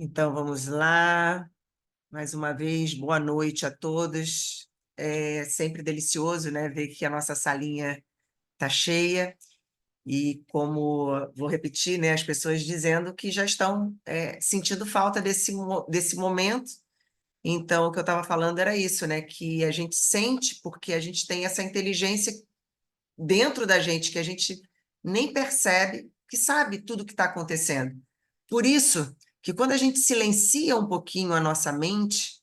Então, vamos lá. Mais uma vez, boa noite a todos. É sempre delicioso, né, ver que a nossa salinha está cheia e, como vou repetir, né, as pessoas dizendo que já estão sentindo falta desse momento. Então, o que eu estava falando era isso, né, que a gente sente porque a gente tem essa inteligência dentro da gente que a gente nem percebe, que sabe tudo o que está acontecendo. Por isso que quando a gente silencia um pouquinho a nossa mente,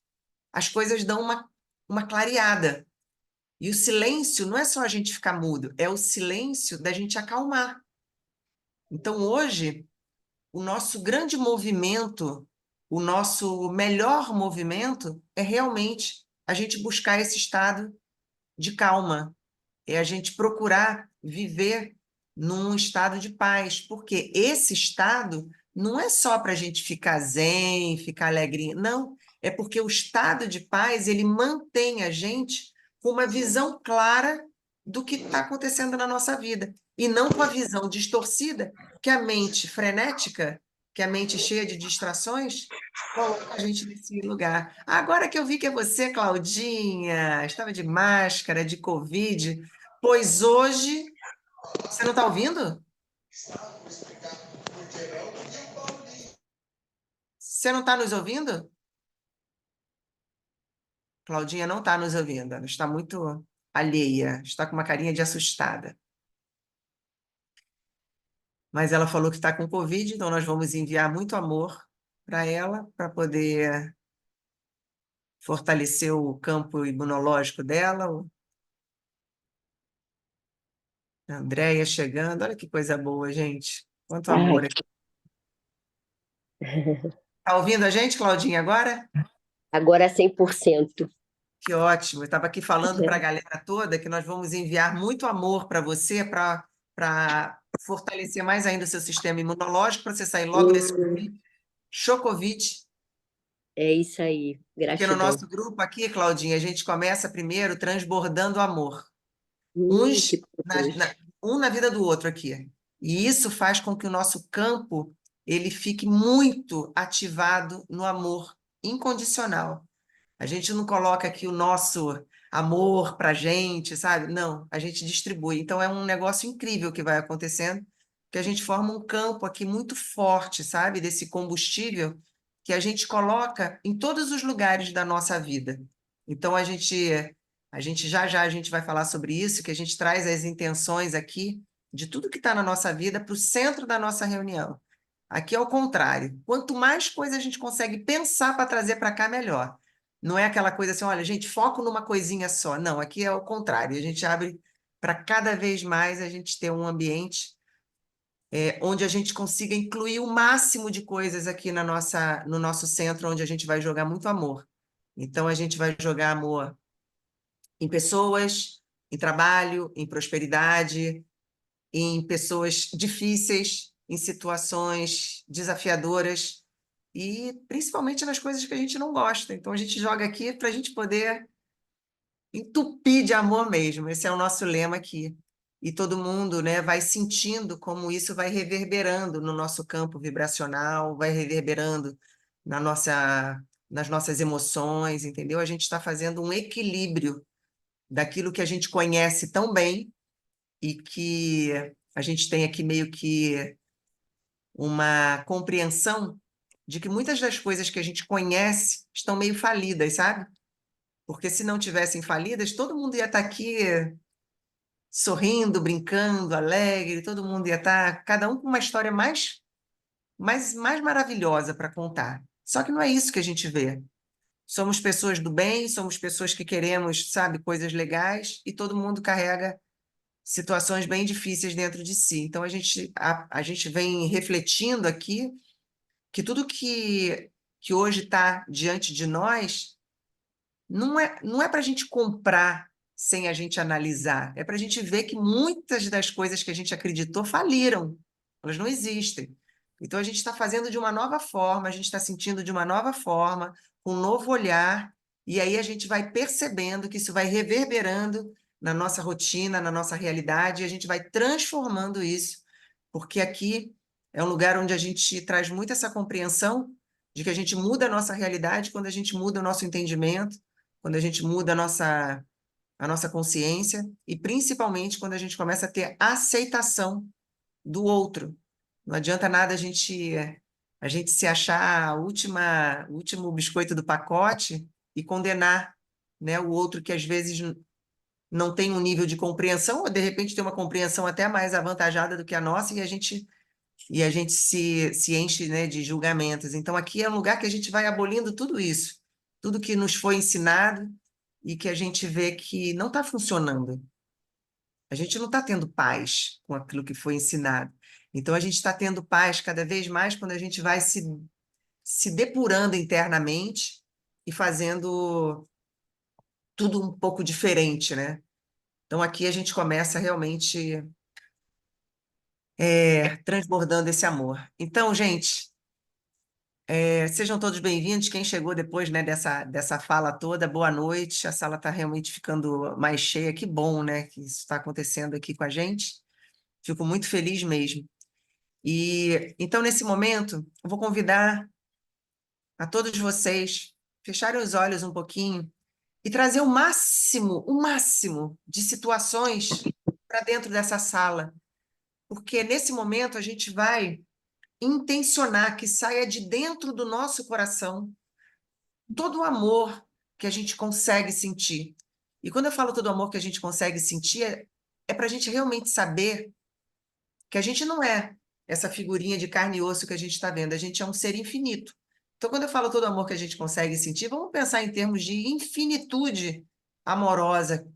as coisas dão uma clareada. E o silêncio não é só a gente ficar mudo, é o silêncio da gente acalmar. Então, hoje, o nosso grande movimento, o nosso melhor movimento é realmente a gente buscar esse estado de calma, é a gente procurar viver num estado de paz, porque esse estado não é só para a gente ficar zen, ficar alegrinho, não, é porque o estado de paz ele mantém a gente com uma visão clara do que está acontecendo na nossa vida, e não com a visão distorcida que a mente frenética, que a mente cheia de distrações, coloca a gente nesse lugar. Agora que eu vi que é você, Claudinha, estava de máscara, de Covid, pois hoje. Você não está ouvindo? Você não está nos ouvindo? Claudinha não está nos ouvindo. Ela está muito alheia, está com uma carinha de assustada. Mas ela falou que está com Covid, então nós vamos enviar muito amor para ela, para poder fortalecer o campo imunológico dela. A Andréia chegando, olha que coisa boa, gente. Quanto Ai, amor aqui. Está ouvindo a gente, Claudinha, agora? agora 100%. Que ótimo. Eu estava aqui falando para a galera toda que nós vamos enviar muito amor para você, para fortalecer mais ainda o seu sistema imunológico, para você sair logo desse Hum, Chocovid. é isso aí. Porque no Gratidão. nosso grupo aqui, Claudinha, a gente começa primeiro transbordando amor. Que Uns importante. um na vida do outro aqui. E isso faz com que o nosso campo ele fique muito ativado no amor incondicional. A gente não coloca aqui o nosso amor para a gente, sabe? Não, a gente distribui. Então é um negócio incrível que vai acontecendo, que a gente forma um campo aqui muito forte, sabe? Desse combustível que a gente coloca em todos os lugares da nossa vida. Então a gente já a gente vai falar sobre isso, que a gente traz as intenções aqui de tudo que está na nossa vida para o centro da nossa reunião. Aqui é o contrário. Quanto mais coisa a gente consegue pensar para trazer para cá, melhor. Não é aquela coisa assim, olha, gente, foco numa coisinha só. Não, aqui é o contrário. A gente abre para cada vez mais a gente ter um ambiente onde a gente consiga incluir o máximo de coisas aqui no nosso centro, onde a gente vai jogar muito amor. Então, a gente vai jogar amor em pessoas, em trabalho, em prosperidade, em pessoas difíceis, em situações desafiadoras e principalmente nas coisas que a gente não gosta. Então, a gente joga aqui para a gente poder entupir de amor mesmo. Esse é o nosso lema aqui. E todo mundo, né, vai sentindo como isso vai reverberando no nosso campo vibracional, vai reverberando nas nossas emoções, entendeu? A gente está fazendo um equilíbrio daquilo que a gente conhece tão bem e que a gente tem aqui meio que uma compreensão de que muitas das coisas que a gente conhece estão meio falidas, sabe? Porque se não tivessem falidas, todo mundo ia estar aqui sorrindo, brincando, alegre, todo mundo ia estar, cada um com uma história mais maravilhosa para contar. Só que não é isso que a gente vê. Somos pessoas do bem, somos pessoas que queremos, sabe, coisas legais, e todo mundo carrega situações bem difíceis dentro de si. Então a gente vem refletindo aqui que tudo que hoje está diante de nós não é para a gente comprar sem a gente analisar, é para a gente ver que muitas das coisas que a gente acreditou faliram, elas não existem. Então a gente está fazendo de uma nova forma, a gente está sentindo de uma nova forma, com um novo olhar, e aí a gente vai percebendo que isso vai reverberando na nossa rotina, na nossa realidade, e a gente vai transformando isso, porque aqui é um lugar onde a gente traz muito essa compreensão de que a gente muda a nossa realidade quando a gente muda o nosso entendimento, quando a gente muda a nossa consciência e principalmente quando a gente começa a ter aceitação do outro. Não adianta nada a gente se achar o último biscoito do pacote e condenar, né, o outro que às vezes não tem um nível de compreensão, ou de repente tem uma compreensão até mais avantajada do que a nossa, e a gente se enche, né, de julgamentos. Então, aqui é um lugar que a gente vai abolindo tudo isso, tudo que nos foi ensinado e que a gente vê que não está funcionando. A gente não está tendo paz com aquilo que foi ensinado. Então, a gente está tendo paz cada vez mais quando a gente vai se depurando internamente e fazendo tudo um pouco diferente, né? Então, aqui a gente começa realmente transbordando esse amor. Então, gente, sejam todos bem-vindos. Quem chegou depois, né, dessa fala toda, boa noite. A sala está realmente ficando mais cheia. Que bom, né, que isso está acontecendo aqui com a gente. Fico muito feliz mesmo. E então, nesse momento, eu vou convidar a todos vocês fecharem os olhos um pouquinho e trazer o máximo de situações para dentro dessa sala, porque nesse momento a gente vai intencionar que saia de dentro do nosso coração todo o amor que a gente consegue sentir. E quando eu falo todo o amor que a gente consegue sentir, é para a gente realmente saber que a gente não é essa figurinha de carne e osso que a gente está vendo, a gente é um ser infinito. Então, quando eu falo todo o amor que a gente consegue sentir, vamos pensar em termos de infinitude amorosa,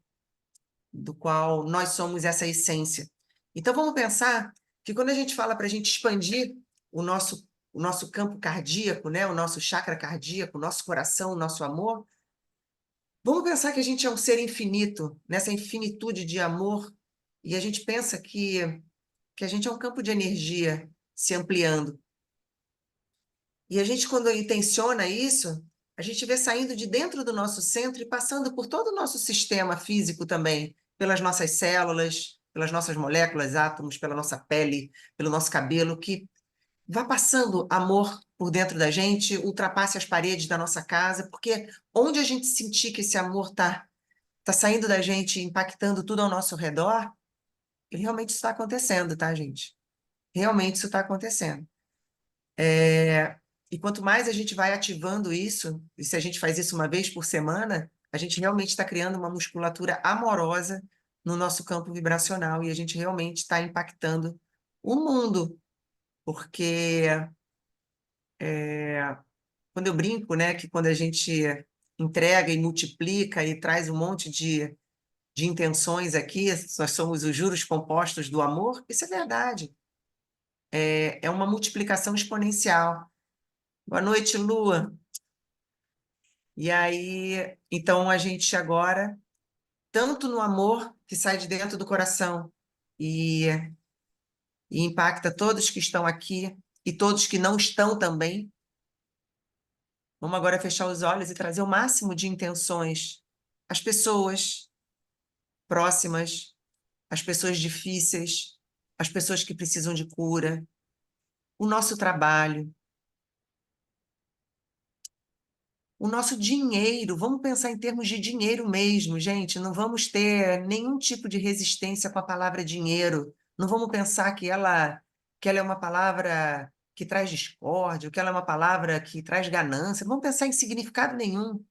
do qual nós somos essa essência. Então, vamos pensar que quando a gente fala para a gente expandir o nosso campo cardíaco, né, o nosso chakra cardíaco, o nosso coração, o nosso amor, vamos pensar que a gente é um ser infinito, nessa infinitude de amor, e a gente pensa que a gente é um campo de energia se ampliando. E a gente, quando intenciona isso, a gente vê saindo de dentro do nosso centro e passando por todo o nosso sistema físico também, pelas nossas células, pelas nossas moléculas, átomos, pela nossa pele, pelo nosso cabelo, que vá passando amor por dentro da gente, ultrapasse as paredes da nossa casa, porque onde a gente sentir que esse amor tá saindo da gente, impactando tudo ao nosso redor, realmente isso está acontecendo, tá, gente? Realmente isso está acontecendo. E quanto mais a gente vai ativando isso, e se a gente faz isso uma vez por semana, a gente realmente está criando uma musculatura amorosa no nosso campo vibracional e a gente realmente está impactando o mundo, porque quando eu brinco, né, que quando a gente entrega e multiplica e traz um monte de intenções aqui, nós somos os juros compostos do amor, isso é verdade. É uma multiplicação exponencial. Boa noite, Lua. E aí, então a gente agora, tanto no amor que sai de dentro do coração e, e impacta todos que estão aqui e todos que não estão também, vamos agora fechar os olhos e trazer o máximo de intenções às pessoas próximas, às pessoas difíceis, às pessoas que precisam de cura, o nosso trabalho, o nosso dinheiro, vamos pensar em termos de dinheiro mesmo, gente, não vamos ter nenhum tipo de resistência com a palavra dinheiro, não vamos pensar que ela é uma palavra que traz discórdia, que ela é uma palavra que traz ganância, não vamos pensar em significado nenhum.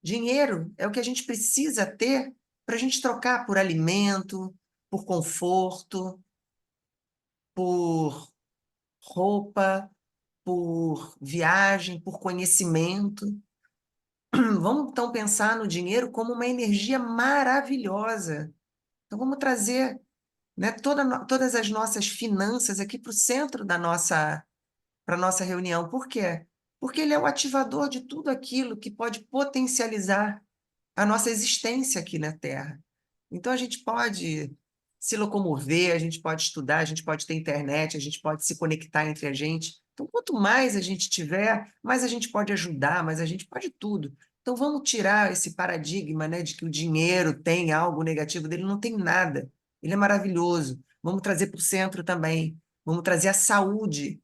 Dinheiro é o que a gente precisa ter para a gente trocar por alimento, por conforto, por roupa, por viagem, por conhecimento. Vamos então pensar no dinheiro como uma energia maravilhosa. Então vamos trazer, né, todas as nossas finanças aqui para o centro para nossa reunião. Por quê? Porque ele é o ativador de tudo aquilo que pode potencializar a nossa existência aqui na Terra. Então a gente pode se locomover, a gente pode estudar, a gente pode ter internet, a gente pode se conectar entre a gente. Então, quanto mais a gente tiver, mais a gente pode ajudar, mais a gente pode tudo. Então, vamos tirar esse paradigma, né, de que o dinheiro tem algo negativo dele. Não tem nada. Ele é maravilhoso. Vamos trazer para o centro também. Vamos trazer a saúde.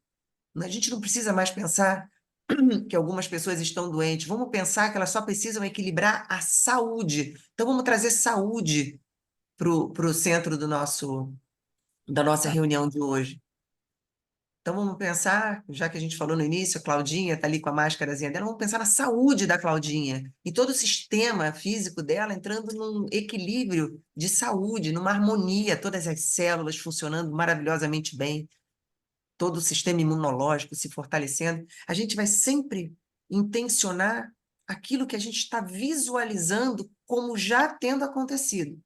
A gente não precisa mais pensar que algumas pessoas estão doentes, vamos pensar que elas só precisam equilibrar a saúde. Então, vamos trazer saúde para o centro da nossa reunião de hoje. Então, vamos pensar, já que a gente falou no início, a Claudinha está ali com a máscarazinha dela, vamos pensar na saúde da Claudinha, e todo o sistema físico dela entrando num equilíbrio de saúde, numa harmonia, todas as células funcionando maravilhosamente bem, todo o sistema imunológico se fortalecendo. A gente vai sempre intencionar aquilo que a gente está visualizando como já tendo acontecido.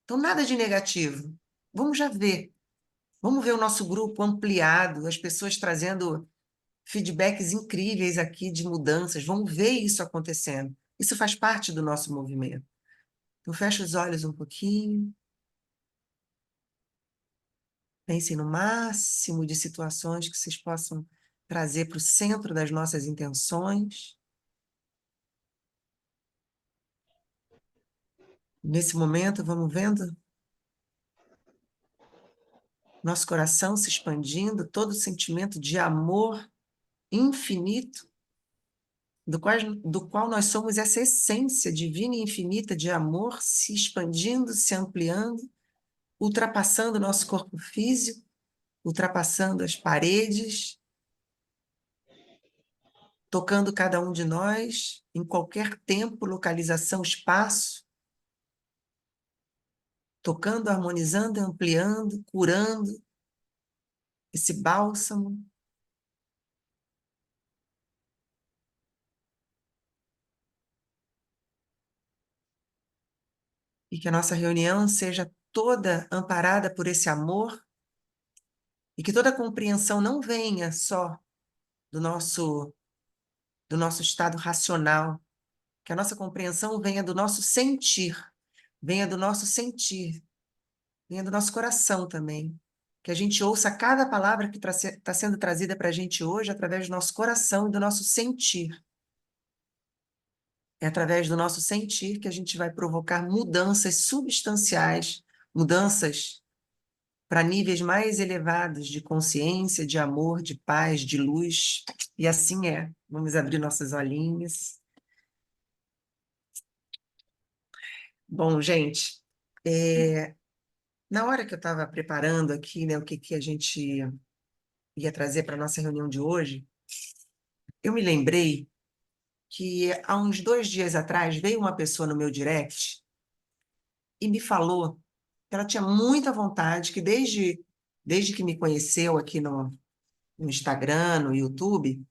Então, nada de negativo. Vamos já ver. Vamos ver o nosso grupo ampliado, as pessoas trazendo feedbacks incríveis aqui de mudanças. Vamos ver isso acontecendo. Isso faz parte do nosso movimento. Então, fecha os olhos um pouquinho. Pensem no máximo de situações que vocês possam trazer para o centro das nossas intenções. Nesse momento, vamos vendo nosso coração se expandindo, todo o sentimento de amor infinito, do qual nós somos essa essência divina e infinita de amor se expandindo, se ampliando, ultrapassando o nosso corpo físico, ultrapassando as paredes, tocando cada um de nós em qualquer tempo, localização, espaço, tocando, harmonizando, ampliando, curando esse bálsamo. E que a nossa reunião seja toda amparada por esse amor e que toda compreensão não venha só do nosso estado racional, que a nossa compreensão venha do nosso sentir, venha do nosso sentir, venha do nosso coração também. Que a gente ouça cada palavra que está sendo trazida para a gente hoje através do nosso coração e do nosso sentir. É através do nosso sentir que a gente vai provocar mudanças substanciais, mudanças para níveis mais elevados de consciência, de amor, de paz, de luz. E assim é. Vamos abrir nossos olhinhos. Bom, gente, na hora que eu estava preparando aqui, né, o que a gente ia trazer para a nossa reunião de hoje, eu me lembrei que há uns 2 dias atrás veio uma pessoa no meu direct e me falou que ela tinha muita vontade, que desde que me conheceu aqui no Instagram, no YouTube,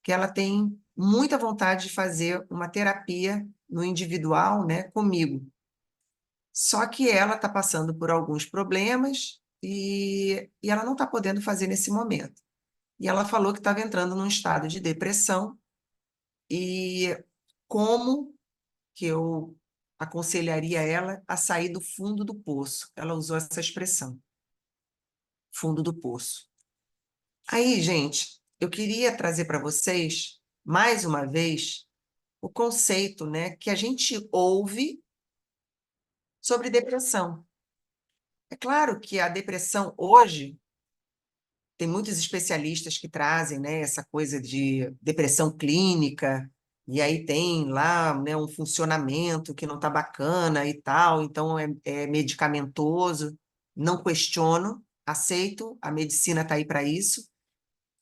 que ela tem muita vontade de fazer uma terapia no individual, né, comigo. Só que ela está passando por alguns problemas e ela não está podendo fazer nesse momento. E ela falou que estava entrando num estado de depressão e como que eu aconselharia ela a sair do fundo do poço. Ela usou essa expressão, fundo do poço. Aí, gente, eu queria trazer para vocês, mais uma vez, o conceito, né, que a gente ouve sobre depressão. É claro que a depressão hoje tem muitos especialistas que trazem, né, essa coisa de depressão clínica, e aí tem lá, né, um funcionamento que não está bacana e tal, então é medicamentoso. Não questiono, aceito, a medicina está aí para isso.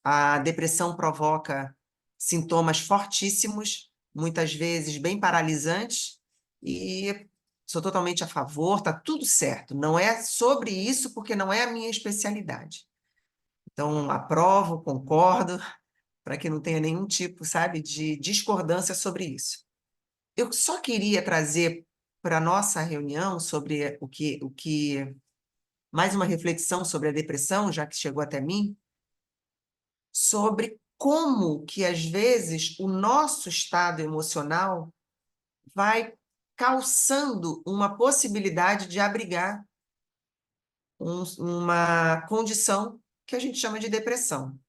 A depressão provoca sintomas fortíssimos, muitas vezes bem paralisantes, e sou totalmente a favor, está tudo certo. Não é sobre isso, porque não é a minha especialidade. Então, aprovo, concordo, para que não tenha nenhum tipo, sabe, de discordância sobre isso. Eu só queria trazer para a nossa reunião sobre mais uma reflexão sobre a depressão, já que chegou até mim, sobre como que, às vezes, o nosso estado emocional vai calçando uma possibilidade de abrigar uma condição que a gente chama de depressão.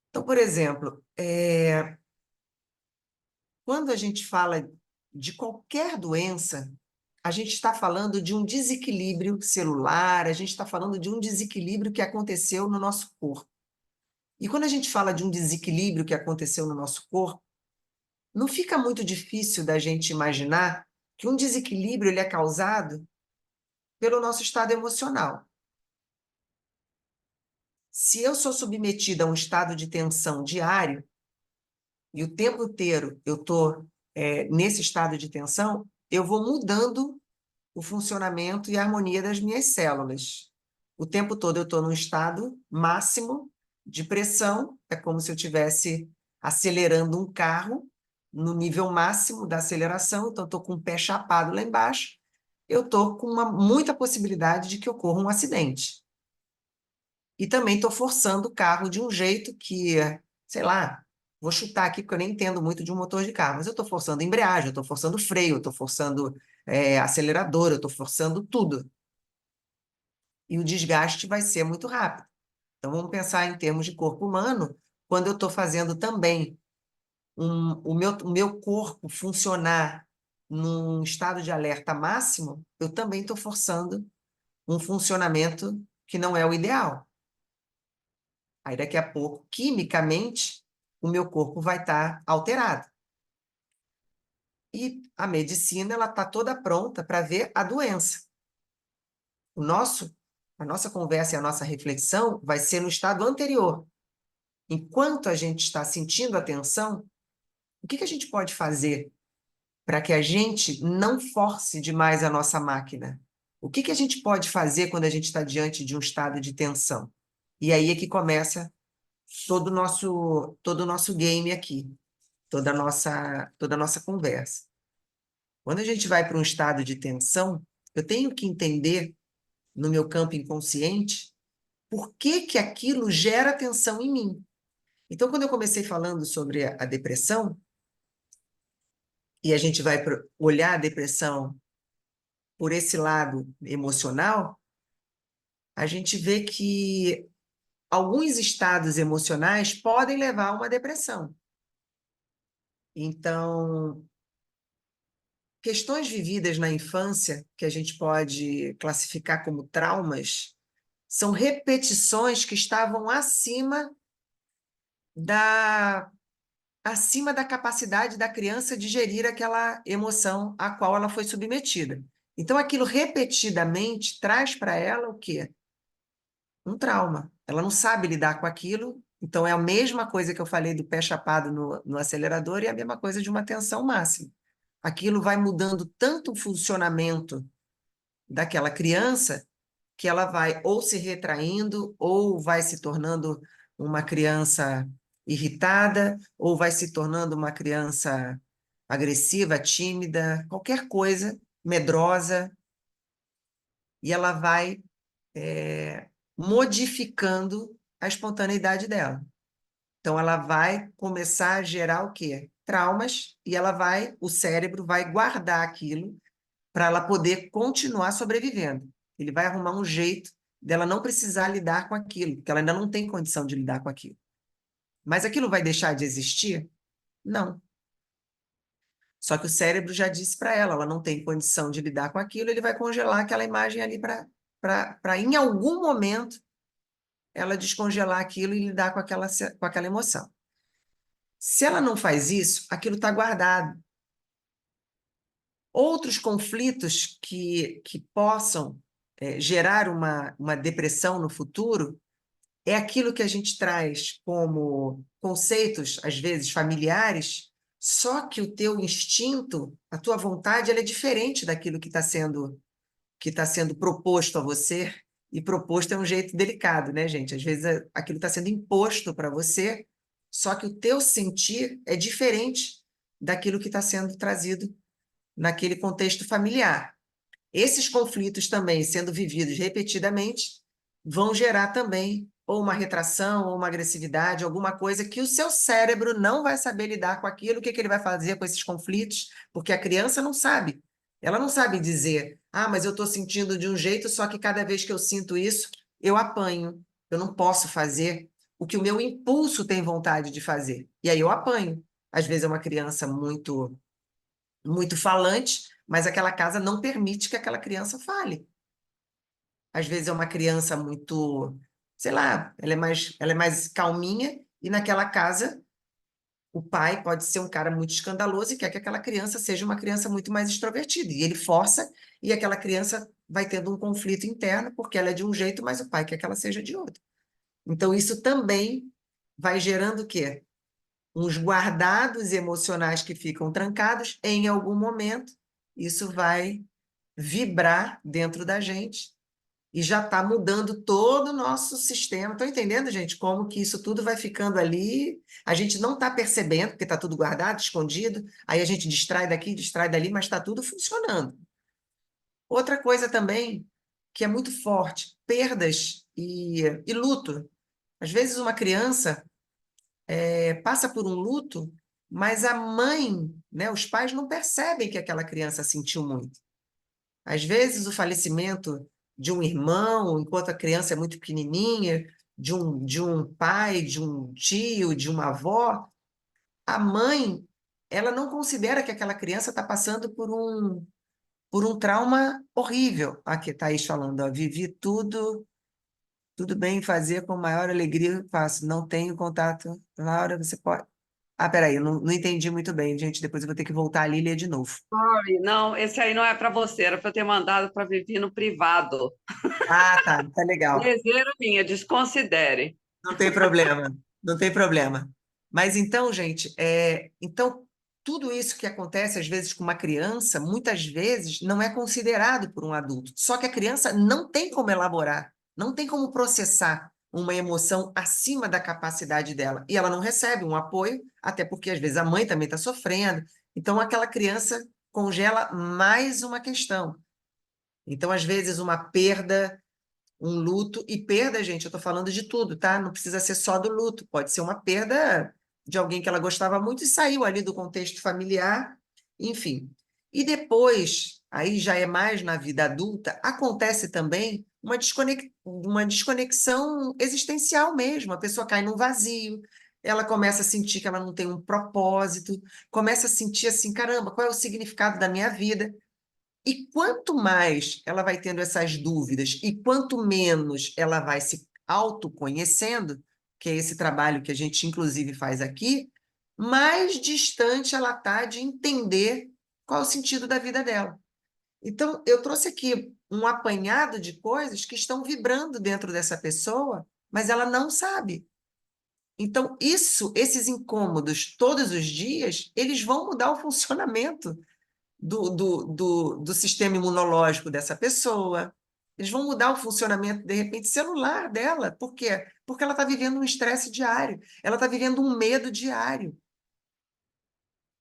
Então, por exemplo, quando a gente fala de qualquer doença, a gente está falando de um desequilíbrio celular, a gente está falando de um desequilíbrio que aconteceu no nosso corpo. E quando a gente fala de um desequilíbrio que aconteceu no nosso corpo, não fica muito difícil da gente imaginar que um desequilíbrio ele é causado pelo nosso estado emocional. Se eu sou submetida a um estado de tensão diário, e o tempo inteiro eu estou nesse estado de tensão, eu vou mudando o funcionamento e a harmonia das minhas células. O tempo todo eu estou num estado máximo de pressão, é como se eu estivesse acelerando um carro no nível máximo da aceleração, então estou com o pé chapado lá embaixo, eu estou com muita possibilidade de que ocorra um acidente. E também estou forçando o carro de um jeito que, sei lá, vou chutar aqui porque eu nem entendo muito de um motor de carro, mas eu estou forçando embreagem, eu estou forçando freio, eu estou forçando acelerador, eu estou forçando tudo. E o desgaste vai ser muito rápido. Então, vamos pensar em termos de corpo humano, quando eu estou fazendo também o meu corpo funcionar num estado de alerta máximo, eu também estou forçando um funcionamento que não é o ideal. Aí, daqui a pouco, quimicamente, o meu corpo vai estar alterado. E a medicina ela está toda pronta para ver a doença. A nossa conversa e a nossa reflexão vai ser no estado anterior. Enquanto a gente está sentindo a tensão, o que a gente pode fazer para que a gente não force demais a nossa máquina? O que a gente pode fazer quando a gente está diante de um estado de tensão? E aí é que começa todo o nosso game aqui, toda a nossa conversa. Quando a gente vai para um estado de tensão, eu tenho que entender, no meu campo inconsciente, por que aquilo gera tensão em mim. Então, quando eu comecei falando sobre a depressão, e a gente vai olhar a depressão por esse lado emocional, a gente vê que alguns estados emocionais podem levar a uma depressão. Então, questões vividas na infância, que a gente pode classificar como traumas, são repetições que estavam da, acima da capacidade da criança de gerir aquela emoção a qual ela foi submetida. Então, aquilo repetidamente traz para ela o quê? Um trauma. Ela não sabe lidar com aquilo, então é a mesma coisa que eu falei do pé chapado no acelerador e a mesma coisa de uma tensão máxima. Aquilo vai mudando tanto o funcionamento daquela criança que ela vai ou se retraindo, ou vai se tornando uma criança irritada, ou vai se tornando uma criança agressiva, tímida, qualquer coisa, medrosa, e ela vai modificando a espontaneidade dela. Então, ela vai começar a gerar o quê? Traumas, e o cérebro vai guardar aquilo para ela poder continuar sobrevivendo. Ele vai arrumar um jeito dela não precisar lidar com aquilo, porque ela ainda não tem condição de lidar com aquilo. Mas aquilo vai deixar de existir? Não. Só que o cérebro já disse para ela não tem condição de lidar com aquilo, ele vai congelar aquela imagem ali para em algum momento, ela descongelar aquilo e lidar com aquela emoção. Se ela não faz isso, aquilo está guardado. Outros conflitos que possam gerar uma depressão no futuro é aquilo que a gente traz como conceitos, às vezes familiares, só que o teu instinto, a tua vontade, ela é diferente daquilo que tá sendo proposto a você, e proposto é um jeito delicado, né, gente? Às vezes aquilo está sendo imposto para você, só que o teu sentir é diferente daquilo que está sendo trazido naquele contexto familiar. Esses conflitos também, sendo vividos repetidamente, vão gerar também ou uma retração, ou uma agressividade, alguma coisa que o seu cérebro não vai saber lidar com aquilo. O que ele vai fazer com esses conflitos? Porque a criança não sabe. Ela não sabe dizer, mas eu estou sentindo de um jeito, só que cada vez que eu sinto isso, eu apanho. Eu não posso fazer o que o meu impulso tem vontade de fazer. E aí eu apanho. Às vezes é uma criança muito, muito falante, mas aquela casa não permite que aquela criança fale. Às vezes é uma criança muito sei lá, ela é mais calminha, e naquela casa o pai pode ser um cara muito escandaloso e quer que aquela criança seja uma criança muito mais extrovertida. E ele força, e aquela criança vai tendo um conflito interno, porque ela é de um jeito, mas o pai quer que ela seja de outro. Então, isso também vai gerando o quê? Uns guardados emocionais que ficam trancados, em algum momento, isso vai vibrar dentro da gente e já está mudando todo o nosso sistema. Estão entendendo, gente, como que isso tudo vai ficando ali? A gente não está percebendo, porque está tudo guardado, escondido, aí a gente distrai daqui, distrai dali, mas está tudo funcionando. Outra coisa também, que é muito forte, perdas e luto. Às vezes uma criança passa por um luto, mas a mãe, né, os pais não percebem que aquela criança sentiu muito. Às vezes, o falecimento de um irmão, enquanto a criança é muito pequenininha, de um pai, de um tio, de uma avó, a mãe, ela não considera que aquela criança está passando por um trauma horrível. Aqui, Thaís falando, ó, vivi tudo bem fazer com maior alegria eu faço. Não tenho contato. Laura, você pode. Ah, peraí, eu não entendi muito bem, gente. Depois eu vou ter que voltar ali e ler de novo. Sorry, não, esse aí não é para você, era para eu ter mandado para Vivi no privado. Ah, tá legal. Leseira minha, desconsidere. Não tem problema, não tem problema. Mas então, gente, então tudo isso que acontece às vezes com uma criança, muitas vezes não é considerado por um adulto. Só que a criança não tem como elaborar, não tem como processar uma emoção acima da capacidade dela. E ela não recebe um apoio, até porque às vezes a mãe também está sofrendo. Então aquela criança congela mais uma questão. Então, às vezes, uma perda, um luto, e perda, gente, eu estou falando de tudo, tá? Não precisa ser só do luto, pode ser uma perda de alguém que ela gostava muito e saiu ali do contexto familiar, enfim. E depois, aí já é mais na vida adulta, acontece também uma desconexão existencial mesmo, a pessoa cai num vazio, ela começa a sentir que ela não tem um propósito, começa a sentir assim, caramba, qual é o significado da minha vida? E quanto mais ela vai tendo essas dúvidas e quanto menos ela vai se autoconhecendo, que é esse trabalho que a gente inclusive faz aqui, mais distante ela está de entender qual é o sentido da vida dela. Então, eu trouxe aqui um apanhado de coisas que estão vibrando dentro dessa pessoa, mas ela não sabe. Então, esses incômodos todos os dias, eles vão mudar o funcionamento do sistema imunológico dessa pessoa. Eles vão mudar o funcionamento, de repente, celular dela. Por quê? Porque ela está vivendo um estresse diário, ela está vivendo um medo diário.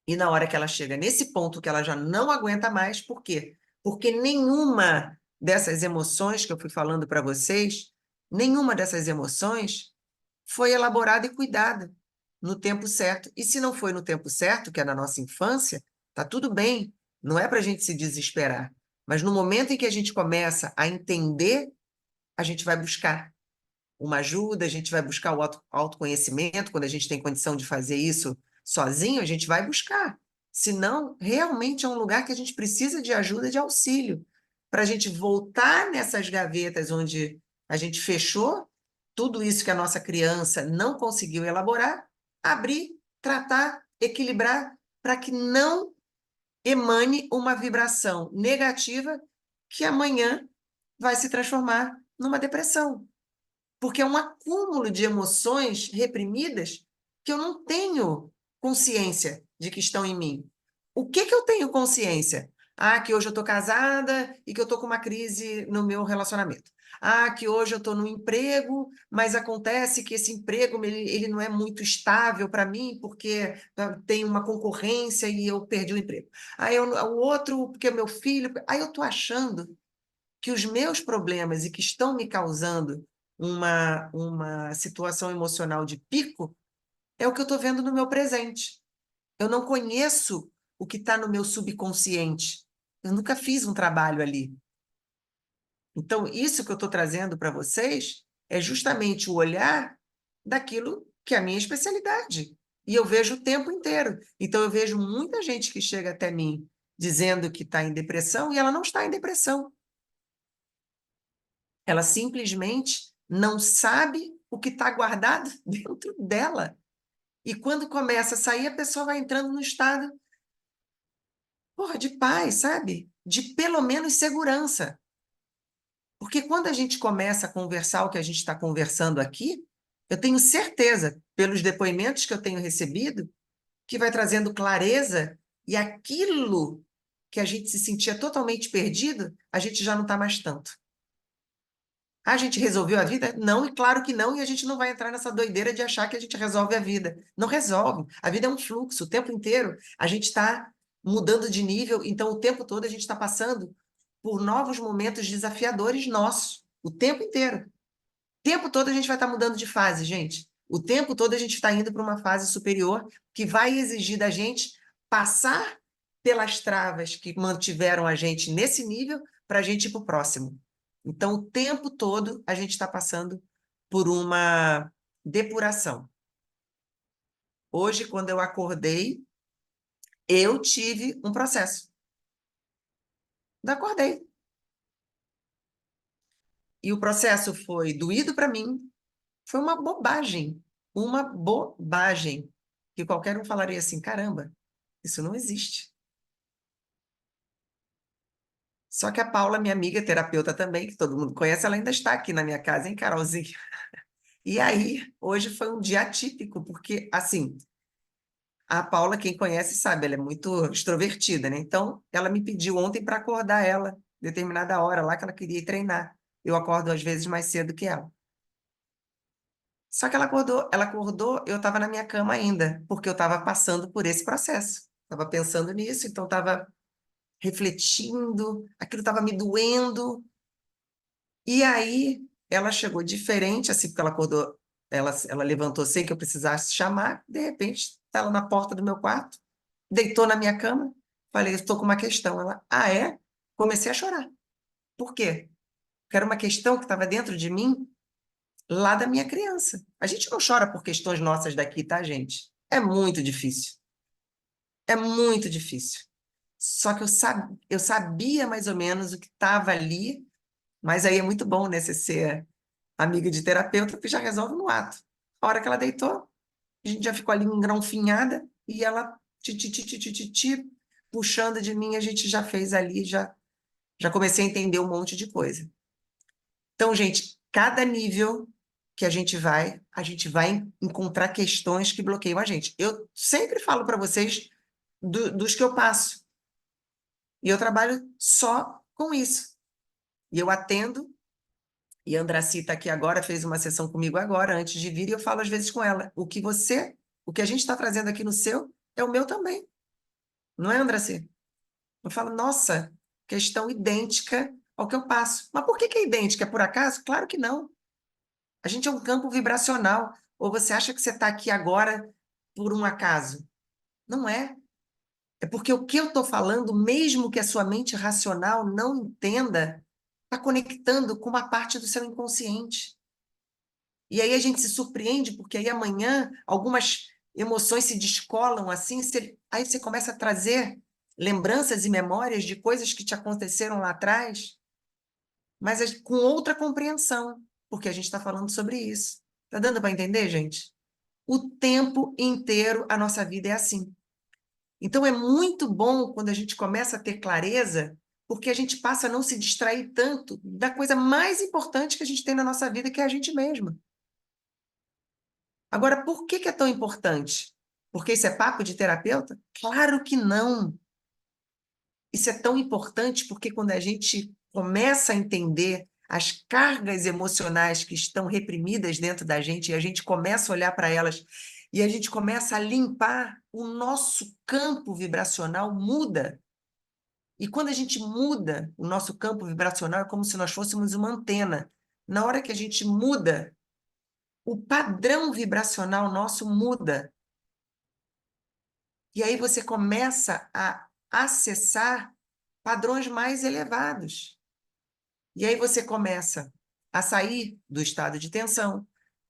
E na hora que ela chega nesse ponto que ela já não aguenta mais, por quê? Porque nenhuma dessas emoções que eu fui falando para vocês, nenhuma dessas emoções foi elaborada e cuidada no tempo certo. E se não foi no tempo certo, que é na nossa infância, tá tudo bem, não é para a gente se desesperar. Mas no momento em que a gente começa a entender, a gente vai buscar uma ajuda, a gente vai buscar o autoconhecimento, quando a gente tem condição de fazer isso sozinho, a gente vai buscar. Senão, realmente é um lugar que a gente precisa de ajuda, de auxílio, para a gente voltar nessas gavetas onde a gente fechou tudo isso que a nossa criança não conseguiu elaborar, abrir, tratar, equilibrar, para que não emane uma vibração negativa que amanhã vai se transformar numa depressão. Porque é um acúmulo de emoções reprimidas que eu não tenho consciência de que estão em mim. O que eu tenho consciência? Ah, que hoje eu estou casada e que eu estou com uma crise no meu relacionamento. Ah, que hoje eu estou no emprego, mas acontece que esse emprego ele não é muito estável para mim, porque tem uma concorrência e eu perdi o emprego. Aí o outro, porque é meu filho. Aí eu estou achando que os meus problemas e que estão me causando uma situação emocional de pico é o que eu estou vendo no meu presente. Eu não conheço o que está no meu subconsciente. Eu nunca fiz um trabalho ali. Então, isso que eu estou trazendo para vocês é justamente o olhar daquilo que é a minha especialidade. E eu vejo o tempo inteiro. Então, eu vejo muita gente que chega até mim dizendo que está em depressão e ela não está em depressão. Ela simplesmente não sabe o que está guardado dentro dela. E quando começa a sair, a pessoa vai entrando no estado, porra, de paz, sabe? De pelo menos segurança. Porque quando a gente começa a conversar o que a gente está conversando aqui, eu tenho certeza, pelos depoimentos que eu tenho recebido, que vai trazendo clareza e aquilo que a gente se sentia totalmente perdido, a gente já não está mais tanto. A gente resolveu a vida? Não, e claro que não, e a gente não vai entrar nessa doideira de achar que a gente resolve a vida. Não resolve. A vida é um fluxo, o tempo inteiro a gente está mudando de nível, então o tempo todo a gente está passando por novos momentos desafiadores nossos, o tempo inteiro. O tempo todo a gente vai estar mudando de fase, gente. O tempo todo a gente está indo para uma fase superior que vai exigir da gente passar pelas travas que mantiveram a gente nesse nível para a gente ir para o próximo. Então, o tempo todo a gente está passando por uma depuração. Hoje, quando eu acordei, eu tive um processo. Eu acordei. E o processo foi doído para mim, foi uma bobagem. Uma bobagem. Que qualquer um falaria assim, caramba, isso não existe. Só que a Paula, minha amiga terapeuta também, que todo mundo conhece, ela ainda está aqui na minha casa, hein, Carolzinha? E aí, hoje foi um dia atípico, porque, assim, a Paula, quem conhece, sabe, ela é muito extrovertida, né? Então, ela me pediu ontem para acordar ela, determinada hora lá que ela queria ir treinar. Eu acordo, às vezes, mais cedo que ela. Só que ela acordou, eu estava na minha cama ainda, porque eu estava passando por esse processo. Estava pensando nisso, então estava refletindo, aquilo estava me doendo. E aí ela chegou diferente, assim, porque ela acordou, ela levantou sem que eu precisasse chamar, de repente, está ela na porta do meu quarto, deitou na minha cama, falei, estou com uma questão. Ela, ah, é? Comecei a chorar. Por quê? Porque era uma questão que estava dentro de mim, lá da minha criança. A gente não chora por questões nossas daqui, tá, gente? É muito difícil. É muito difícil. Só que eu sabia mais ou menos o que estava ali, mas aí é muito bom, né, você ser amiga de terapeuta, que já resolve no ato. A hora que ela deitou, a gente já ficou ali engronfinhada e ela puxando de mim, a gente já fez ali, já comecei a entender um monte de coisa. Então, gente, cada nível que a gente vai encontrar questões que bloqueiam a gente. Eu sempre falo para vocês dos que eu passo. E eu trabalho só com isso. E eu atendo, e a Andraci está aqui agora, fez uma sessão comigo agora, antes de vir, e eu falo às vezes com ela, o que a gente está trazendo aqui no seu, é o meu também. Não é, Andraci? Eu falo, nossa, questão idêntica ao que eu passo. Mas por que é idêntica? É por acaso? Claro que não. A gente é um campo vibracional. Ou você acha que você está aqui agora por um acaso? Não é. É porque o que eu estou falando, mesmo que a sua mente racional não entenda, está conectando com uma parte do seu inconsciente. E aí a gente se surpreende, porque aí amanhã algumas emoções se descolam assim, aí você começa a trazer lembranças e memórias de coisas que te aconteceram lá atrás, mas com outra compreensão, porque a gente está falando sobre isso. Está dando para entender, gente? O tempo inteiro a nossa vida é assim. Então é muito bom quando a gente começa a ter clareza, porque a gente passa a não se distrair tanto da coisa mais importante que a gente tem na nossa vida, que é a gente mesma. Agora, por que é tão importante? Porque isso é papo de terapeuta? Claro que não. Isso é tão importante porque quando a gente começa a entender as cargas emocionais que estão reprimidas dentro da gente e a gente começa a olhar para elas e a gente começa a limpar, o nosso campo vibracional muda. E quando a gente muda o nosso campo vibracional, é como se nós fôssemos uma antena. Na hora que a gente muda, o padrão vibracional nosso muda. E aí você começa a acessar padrões mais elevados. E aí você começa a sair do estado de tensão,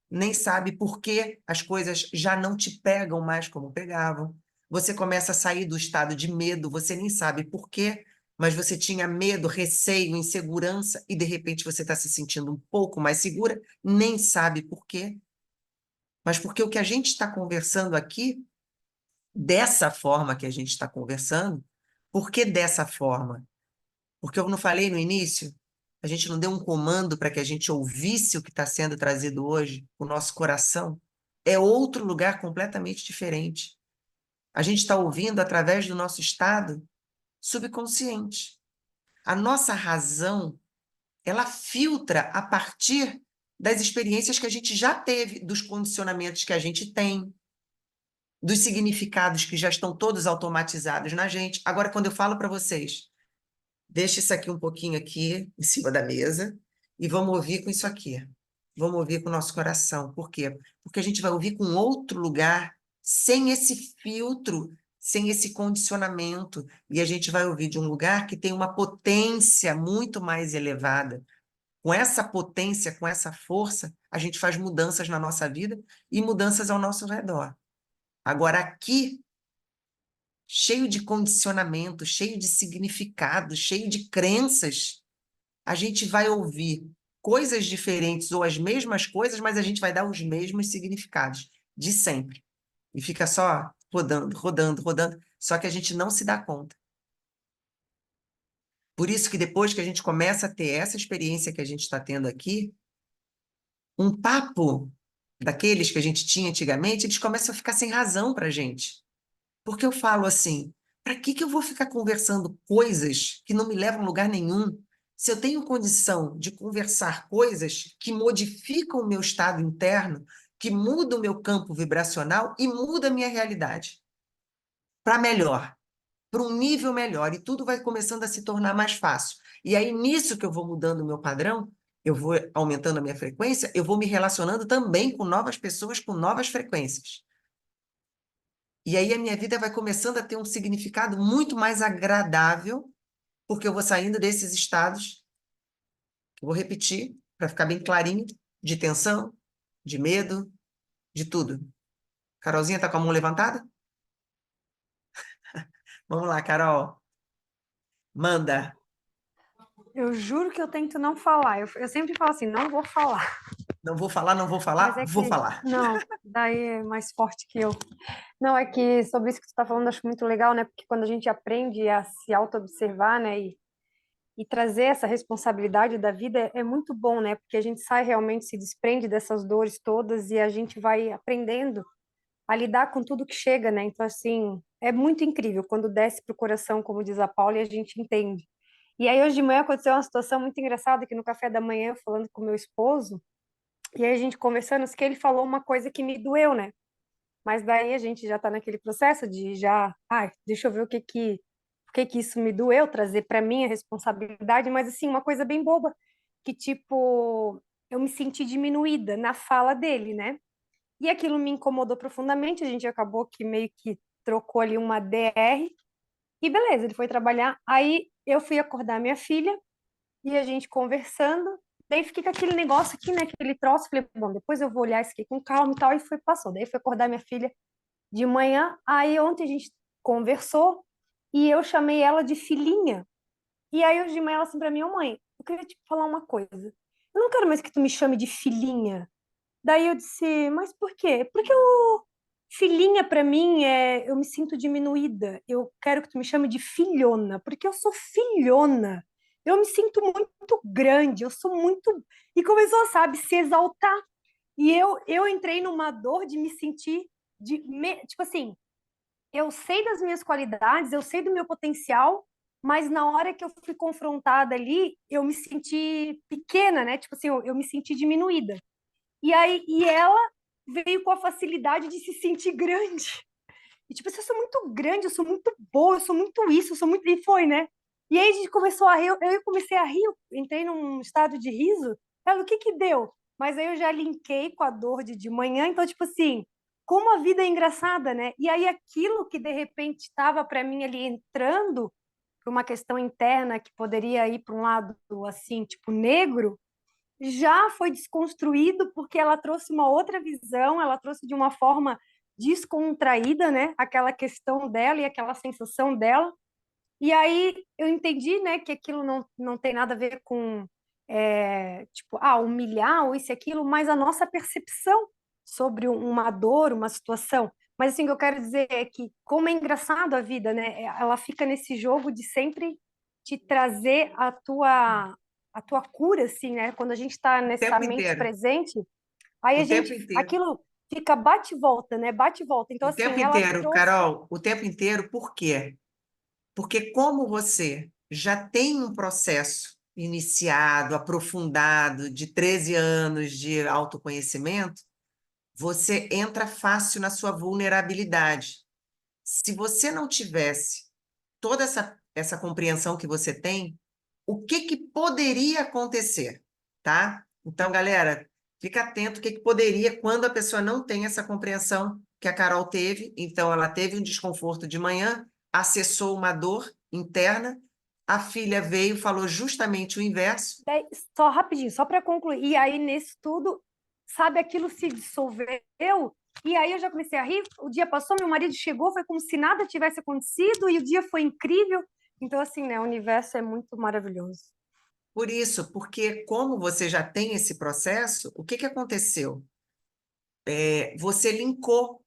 nem sabe por que as coisas já não te pegam mais como pegavam. Você começa a sair do estado de medo, você nem sabe por que mas você tinha medo, receio, insegurança, e de repente você está se sentindo um pouco mais segura, nem sabe por quê. Mas porque o que a gente está conversando aqui, dessa forma que a gente está conversando, por que dessa forma? Porque eu não falei no início, a gente não deu um comando para que a gente ouvisse o que está sendo trazido hoje, o nosso coração. É outro lugar completamente diferente. A gente está ouvindo através do nosso estado subconsciente. A nossa razão, ela filtra a partir das experiências que a gente já teve, dos condicionamentos que a gente tem, dos significados que já estão todos automatizados na gente. Agora, quando eu falo para vocês, deixa isso aqui um pouquinho aqui em cima da mesa e vamos ouvir com isso aqui. Vamos ouvir com o nosso coração. Por quê? Porque a gente vai ouvir com outro lugar, sem esse filtro, sem esse condicionamento. E a gente vai ouvir de um lugar que tem uma potência muito mais elevada. Com essa potência, com essa força, a gente faz mudanças na nossa vida e mudanças ao nosso redor. Agora, aqui, cheio de condicionamento, cheio de significado, cheio de crenças, a gente vai ouvir coisas diferentes ou as mesmas coisas, mas a gente vai dar os mesmos significados, de sempre. E fica só rodando, rodando, rodando, só que a gente não se dá conta. Por isso que depois que a gente começa a ter essa experiência que a gente está tendo aqui, um papo daqueles que a gente tinha antigamente, eles começam a ficar sem razão para a gente. Porque eu falo assim, para que eu vou ficar conversando coisas que não me levam a lugar nenhum? Se eu tenho condição de conversar coisas que modificam o meu estado interno, que mudam o meu campo vibracional e muda a minha realidade para melhor, para um nível melhor, e tudo vai começando a se tornar mais fácil. E aí, nisso que eu vou mudando o meu padrão, eu vou aumentando a minha frequência, eu vou me relacionando também com novas pessoas com novas frequências. E aí a minha vida vai começando a ter um significado muito mais agradável, porque eu vou saindo desses estados, que eu vou repetir, para ficar bem clarinho, de tensão, de medo, de tudo. Carolzinha está com a mão levantada? Vamos lá, Carol. Manda. Eu juro que eu tento não falar. Eu sempre falo assim, não vou falar. Não vou falar, não vou Mas falar, é vou que, falar. não, daí é mais forte que eu. Não, é que sobre isso que tu tá falando, acho muito legal, né? Porque quando a gente aprende a se auto-observar, né? E trazer essa responsabilidade da vida é muito bom, né? Porque a gente sai realmente, se desprende dessas dores todas e a gente vai aprendendo a lidar com tudo que chega, né? Então, assim, é muito incrível quando desce pro coração, como diz a Paula, e a gente entende. E aí, hoje de manhã, aconteceu uma situação muito engraçada, que no café da manhã, eu falando com meu esposo, e aí a gente conversando, que ele falou uma coisa que me doeu, né? Mas daí a gente já tá naquele processo de já, ai, deixa eu ver o que que isso me doeu, trazer para mim a responsabilidade, mas assim, uma coisa bem boba, que tipo, eu me senti diminuída na fala dele, né? E aquilo me incomodou profundamente, a gente acabou que meio que trocou ali uma DR, e beleza, ele foi trabalhar, aí eu fui acordar minha filha, e a gente conversando, daí fiquei com aquele negócio aqui, né, aquele troço, falei, bom, depois eu vou olhar isso aqui com calma e tal, e foi, passou, daí fui acordar minha filha de manhã, aí ontem a gente conversou, e eu chamei ela de filhinha, e aí hoje de manhã ela assim pra mim, ô mãe, eu queria te falar uma coisa, eu não quero mais que tu me chame de filhinha. Daí eu disse, mas por quê? Porque o filhinha pra mim eu me sinto diminuída. Eu quero que tu me chame de filhona, porque eu sou filhona. Eu me sinto muito grande, eu sou muito e começou, sabe, se exaltar. E eu entrei numa dor de me sentir tipo assim, eu sei das minhas qualidades, eu sei do meu potencial, mas na hora que eu fui confrontada ali, eu me senti pequena, né? Tipo assim, eu me senti diminuída. E aí, e ela veio com a facilidade de se sentir grande. E tipo, assim, eu sou muito grande, eu sou muito boa, eu sou muito isso, eu sou muito. E foi, né? E aí a gente começou a rir, eu comecei a rir, eu entrei num estado de riso. Ela, o que que deu? Mas aí eu já linkei com a dor de manhã, então, tipo assim, como a vida é engraçada, né? E aí aquilo que de repente estava para mim ali entrando, por uma questão interna que poderia ir para um lado assim, tipo negro, já foi desconstruído porque ela trouxe uma outra visão, ela trouxe de uma forma descontraída, né? Aquela questão dela e aquela sensação dela. E aí eu entendi, né, que aquilo não tem nada a ver com, tipo, humilhar ou isso e aquilo, mas a nossa percepção sobre uma dor, uma situação. Mas assim, o que eu quero dizer é que, como é engraçado a vida, né? Ela fica nesse jogo de sempre te trazer a tua cura, assim, né? Quando a gente está O nessa tempo mente inteiro. presente, aí O a tempo gente, inteiro. aquilo fica bate e volta, né? Bate e volta. Então, O tempo assim, ela inteiro, trouxe. Carol, o tempo inteiro, por quê? Porque como você já tem um processo iniciado, aprofundado, de 13 anos de autoconhecimento, você entra fácil na sua vulnerabilidade. Se você não tivesse toda essa compreensão que você tem, o que que poderia acontecer, tá? Então, galera, fica atento o que que poderia quando a pessoa não tem essa compreensão que a Carol teve. Então, ela teve um desconforto de manhã, acessou uma dor interna, a filha veio, falou justamente o inverso. Só rapidinho, só para concluir. E aí, nesse tudo, sabe, aquilo se dissolveu. E aí eu já comecei a rir. O dia passou, meu marido chegou, foi como se nada tivesse acontecido, e o dia foi incrível. Então, assim, né, o universo é muito maravilhoso. Por isso, porque como você já tem esse processo, o que que aconteceu? Você linkou.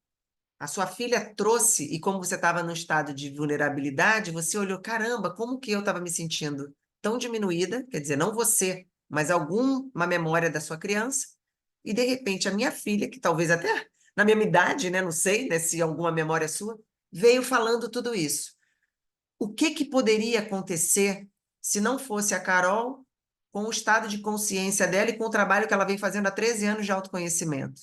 A sua filha trouxe, e como você estava no estado de vulnerabilidade, você olhou, caramba, como que eu estava me sentindo tão diminuída, quer dizer, não você, mas alguma memória da sua criança, e de repente a minha filha, que talvez até na mesma idade, né, não sei, né, se alguma memória sua, veio falando tudo isso. O que que poderia acontecer se não fosse a Carol com o estado de consciência dela e com o trabalho que ela vem fazendo há 13 anos de autoconhecimento?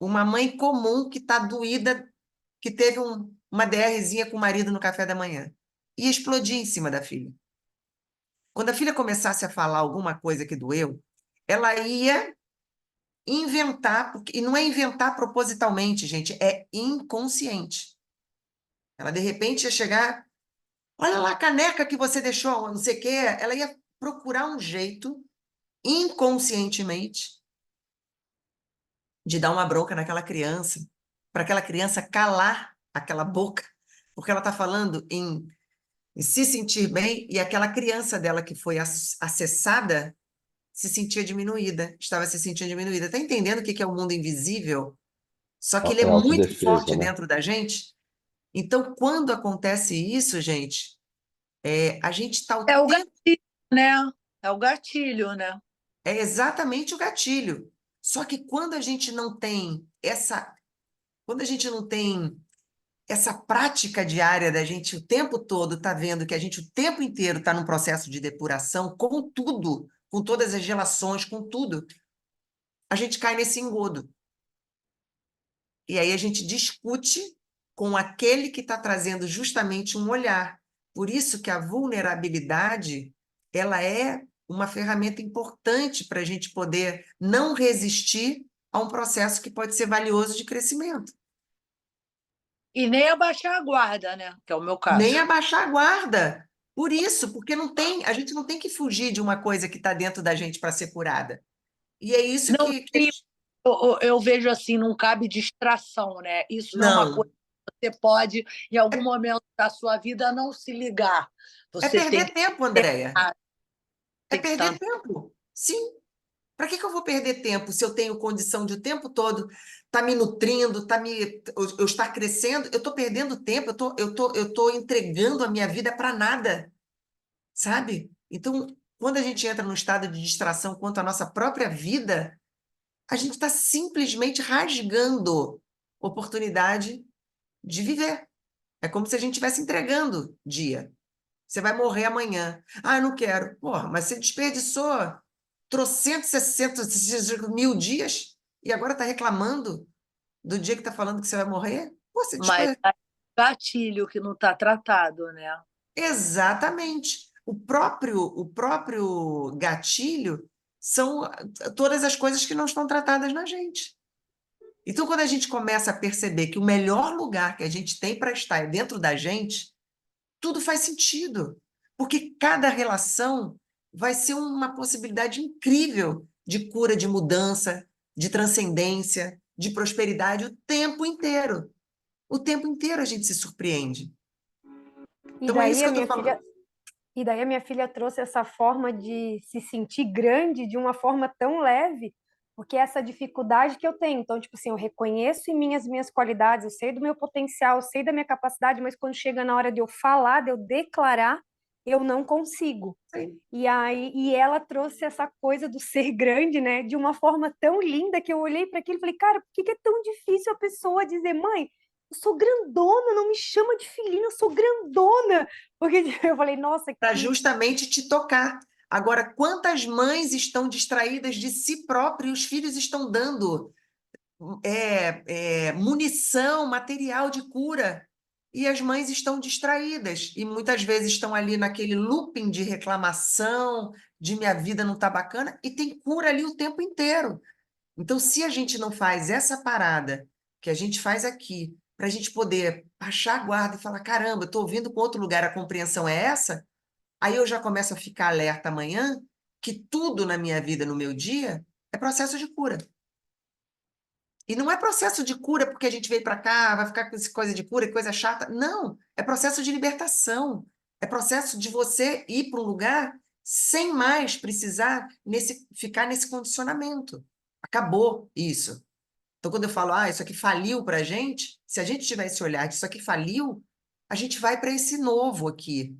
Uma mãe comum que está doída, que teve uma DRzinha com o marido no café da manhã. Ia explodir em cima da filha. Quando a filha começasse a falar alguma coisa que doeu, ela ia inventar, e não é inventar propositalmente, gente, é inconsciente. Ela, de repente, ia chegar, olha lá a caneca que você deixou, não sei o quê. Ela ia procurar um jeito, inconscientemente, de dar uma bronca naquela criança, para aquela criança calar aquela boca, porque ela está falando em se sentir bem, e aquela criança dela que foi acessada se sentia diminuída, estava se sentindo diminuída. Está entendendo o que que é o mundo invisível? Só que ele é É muito autodefesa, forte né? dentro da gente. Então, quando acontece isso, gente, a gente está o É o tempo. gatilho, né? É o gatilho, né? É exatamente o gatilho. Só que quando a gente não tem quando a gente não tem essa prática diária da gente o tempo todo tá vendo que a gente o tempo inteiro está num processo de depuração com tudo, com todas as relações, com tudo, a gente cai nesse engodo. E aí a gente discute com aquele que está trazendo justamente um olhar. Por isso que a vulnerabilidade, ela é uma ferramenta importante para a gente poder não resistir a um processo que pode ser valioso de crescimento. E nem abaixar a guarda, né? Que é o meu Nem caso. abaixar a guarda. Por isso, porque a gente não tem que fugir de uma coisa que está dentro da gente para ser curada. E é isso Não que tem, eu vejo assim, não cabe distração, né? Isso não é uma não. coisa que você pode, em algum momento da sua vida, não se ligar. É Você tem perder que tempo, Andréia. É tem que perder estar. tempo. Sim. Para que eu vou perder tempo se eu tenho condição de o tempo todo estar me nutrindo, eu estar crescendo? Eu estou perdendo tempo, eu tô entregando a minha vida para nada, sabe? Então, quando a gente entra num estado de distração quanto à nossa própria vida, a gente está simplesmente rasgando oportunidade de viver. É como se a gente estivesse entregando dia. Você vai morrer amanhã. Ah, eu não quero. Porra, mas você desperdiçou trocentos, 60, 1000 dias e agora está reclamando do dia que está falando que você vai morrer? Pô, você Mas desperdiçou. é gatilho que não está tratado, né? Exatamente. O próprio gatilho são todas as coisas que não estão tratadas na gente. Então, quando a gente começa a perceber que o melhor lugar que a gente tem para estar é dentro da gente, tudo faz sentido, porque cada relação vai ser uma possibilidade incrível de cura, de mudança, de transcendência, de prosperidade o tempo inteiro. O tempo inteiro a gente se surpreende. E Então é isso daí que eu a estou minha filha, falando. e daí a minha filha trouxe essa forma de se sentir grande de uma forma tão leve, porque é essa dificuldade que eu tenho. Então, tipo assim, eu reconheço em mim as minhas qualidades, eu sei do meu potencial, eu sei da minha capacidade, mas quando chega na hora de eu falar, de eu declarar, eu não consigo. Sim. E ela trouxe essa coisa do ser grande, né, de uma forma tão linda que eu olhei para aquilo e falei, cara, por que que é tão difícil a pessoa dizer, mãe, eu sou grandona, não me chama de filhinha, eu sou grandona. Porque eu falei, nossa, Para que justamente te tocar. Agora, quantas mães estão distraídas de si próprias e os filhos estão dando munição, material de cura, e as mães estão distraídas, e muitas vezes estão ali naquele looping de reclamação, de minha vida não está bacana, e tem cura ali o tempo inteiro. Então, se a gente não faz essa parada que a gente faz aqui, para a gente poder baixar a guarda e falar, caramba, eu estou ouvindo com outro lugar, a compreensão é essa, aí eu já começo a ficar alerta amanhã que tudo na minha vida, no meu dia, é processo de cura. E não é processo de cura porque a gente veio para cá, vai ficar com essa coisa de cura, coisa chata. Não, é processo de libertação. É processo de você ir para um lugar sem mais precisar ficar nesse condicionamento. Acabou isso. Então, quando eu falo, isso aqui faliu para a gente, se a gente tiver esse olhar de isso aqui faliu, a gente vai para esse novo aqui.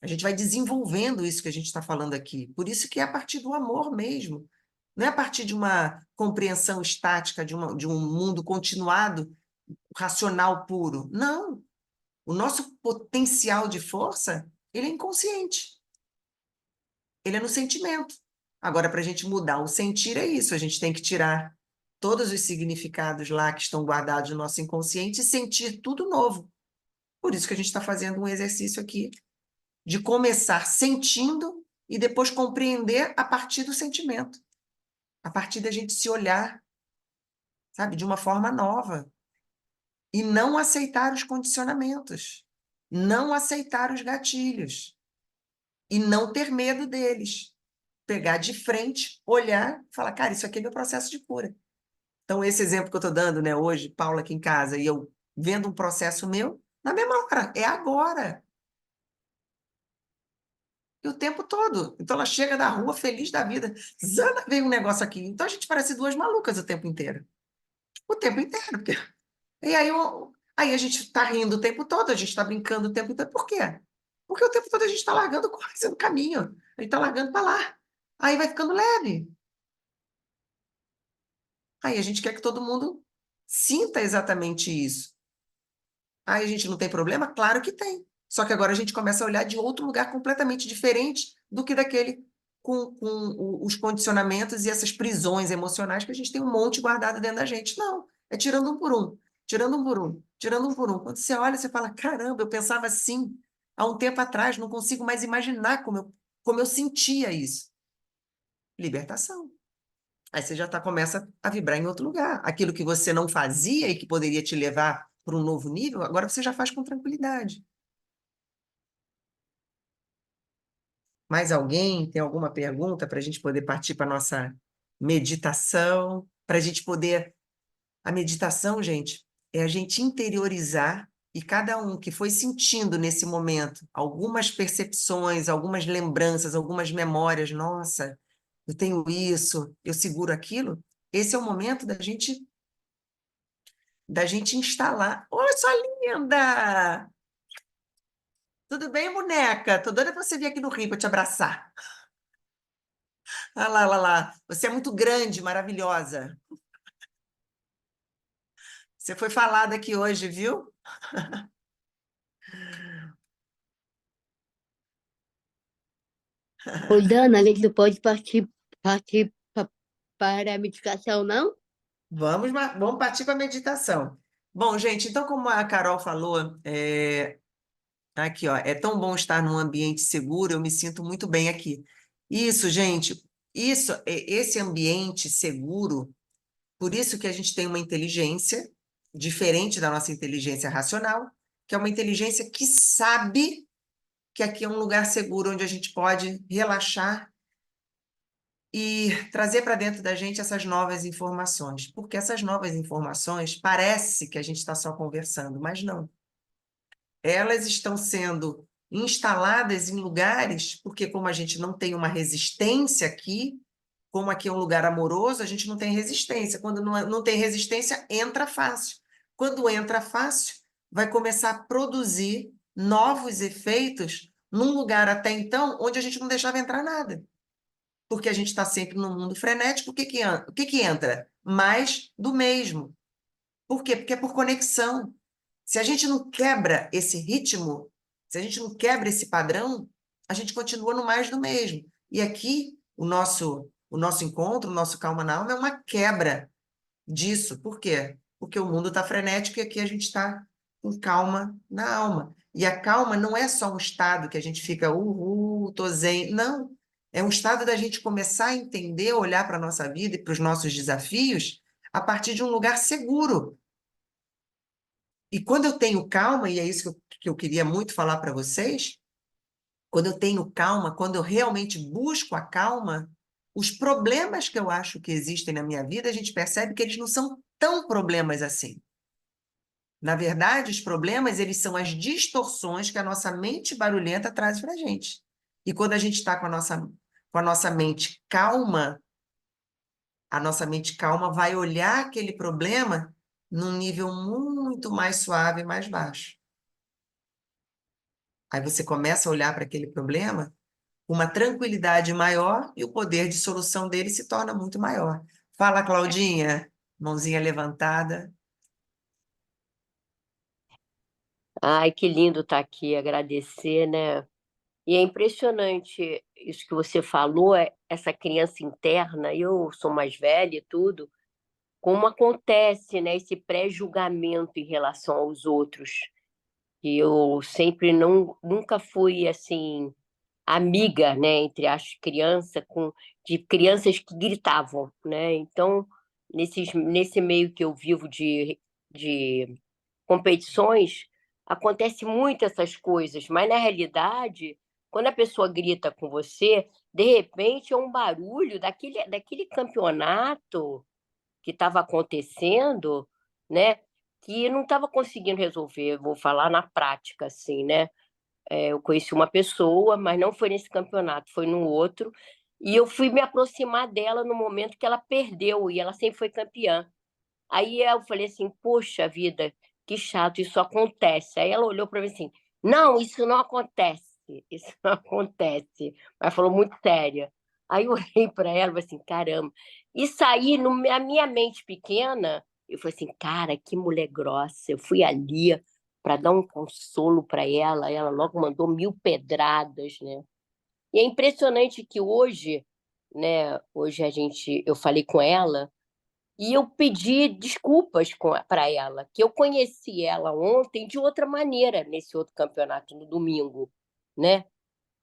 A gente vai desenvolvendo isso que a gente está falando aqui. Por isso que é a partir do amor mesmo. Não é a partir de uma compreensão estática, de um mundo continuado, racional puro. Não. O nosso potencial de força, ele é inconsciente. Ele é no sentimento. Agora, para a gente mudar o sentir, é isso. A gente tem que tirar todos os significados lá que estão guardados no nosso inconsciente e sentir tudo novo. Por isso que a gente está fazendo um exercício aqui de começar sentindo e depois compreender a partir do sentimento. A partir da gente se olhar, sabe, de uma forma nova. E não aceitar os condicionamentos. Não aceitar os gatilhos. E não ter medo deles. Pegar de frente, olhar e falar, cara, isso aqui é meu processo de cura. Então, esse exemplo que eu estou dando, né, hoje, Paula aqui em casa, e eu vendo um processo meu, na mesma hora, é agora. E o tempo todo. Então, ela chega da rua feliz da vida. Zana, veio um negócio aqui. Então, a gente parece duas malucas o tempo inteiro. O tempo inteiro. Porque... E aí a gente está rindo o tempo todo, a gente está brincando o tempo todo. Por quê? Porque o tempo todo a gente está largando coisa no caminho. A gente está largando para lá. Aí vai ficando leve. Aí a gente quer que todo mundo sinta exatamente isso. Aí a gente não tem problema? Claro que tem. Só que agora a gente começa a olhar de outro lugar completamente diferente do que daquele com os condicionamentos e essas prisões emocionais que a gente tem um monte guardado dentro da gente. Não, é tirando um por um, tirando um por um, tirando um por um. Quando você olha, você fala, caramba, eu pensava assim há um tempo atrás, não consigo mais imaginar como eu sentia isso. Libertação. Aí você já começa a vibrar em outro lugar. Aquilo que você não fazia e que poderia te levar para um novo nível, agora você já faz com tranquilidade. Mais alguém tem alguma pergunta para a gente poder partir para a nossa meditação? Para a gente poder... A meditação, gente, é a gente interiorizar e cada um que foi sentindo nesse momento algumas percepções, algumas lembranças, algumas memórias, nossa, eu tenho isso, eu seguro aquilo, esse é o momento da gente instalar. Oi, sua linda! Tudo bem, boneca? Tô doida para você vir aqui no Rio para te abraçar. Ah lá, lá, lá. Você é muito grande, maravilhosa. Você foi falada aqui hoje, viu? Ô, Dana, a gente não pode partir para a medicação, não? Vamos partir para a meditação. Bom, gente, então, como a Carol falou, aqui, ó, é tão bom estar num ambiente seguro, eu me sinto muito bem aqui. Isso, gente, esse ambiente seguro, por isso que a gente tem uma inteligência diferente da nossa inteligência racional, que é uma inteligência que sabe que aqui é um lugar seguro onde a gente pode relaxar e trazer para dentro da gente essas novas informações. Porque essas novas informações parece que a gente está só conversando, mas não. Elas estão sendo instaladas em lugares, porque como a gente não tem uma resistência aqui, como aqui é um lugar amoroso, a gente não tem resistência. Quando não tem resistência, entra fácil. Quando entra fácil, vai começar a produzir novos efeitos num lugar até então onde a gente não deixava entrar nada. Porque a gente está sempre num mundo frenético, o que que entra? Mais do mesmo. Por quê? Porque é por conexão. Se a gente não quebra esse ritmo, se a gente não quebra esse padrão, a gente continua no mais do mesmo. E aqui, o nosso encontro, o nosso Calma na Alma é uma quebra disso. Por quê? Porque o mundo está frenético e aqui a gente está com calma na alma. E a calma não é só um estado que a gente fica, tô zen. Não. É um estado da gente começar a entender, olhar para a nossa vida e para os nossos desafios a partir de um lugar seguro. E quando eu tenho calma, e é isso que eu queria muito falar para vocês, quando eu tenho calma, quando eu realmente busco a calma, os problemas que eu acho que existem na minha vida, a gente percebe que eles não são tão problemas assim. Na verdade, os problemas, eles são as distorções que a nossa mente barulhenta traz para a gente. E quando a gente está com a nossa mente calma, a nossa mente calma vai olhar aquele problema num nível muito mais suave e mais baixo. Aí você começa a olhar para aquele problema com uma tranquilidade maior e o poder de solução dele se torna muito maior. Fala, Claudinha, mãozinha levantada. Ai, que lindo estar aqui, agradecer, né? E é impressionante isso que você falou, essa criança interna, eu sou mais velha e tudo, como acontece, né, esse pré-julgamento em relação aos outros. E eu sempre nunca fui assim amiga, né, entre as crianças de crianças que gritavam, né? Então, nesse meio que eu vivo de competições, acontece muito essas coisas, mas na realidade, quando a pessoa grita com você, de repente é um barulho daquele campeonato que estava acontecendo, né? Que não estava conseguindo resolver, vou falar na prática, assim, né? Eu conheci uma pessoa, mas não foi nesse campeonato, foi no outro, e eu fui me aproximar dela no momento que ela perdeu, e ela sempre foi campeã. Aí eu falei assim, poxa vida, que chato, isso acontece. Aí ela olhou para mim assim, não, isso não acontece, isso não acontece. Mas falou muito séria. Aí eu olhei para ela e falei assim, caramba. Isso aí, na minha mente pequena, eu falei assim, cara, que mulher grossa. Eu fui ali para dar um consolo para ela logo mandou 1000 pedradas, né? E é impressionante que hoje, né, eu falei com ela, e eu pedi desculpas para ela, que eu conheci ela ontem de outra maneira, nesse outro campeonato, no domingo, né?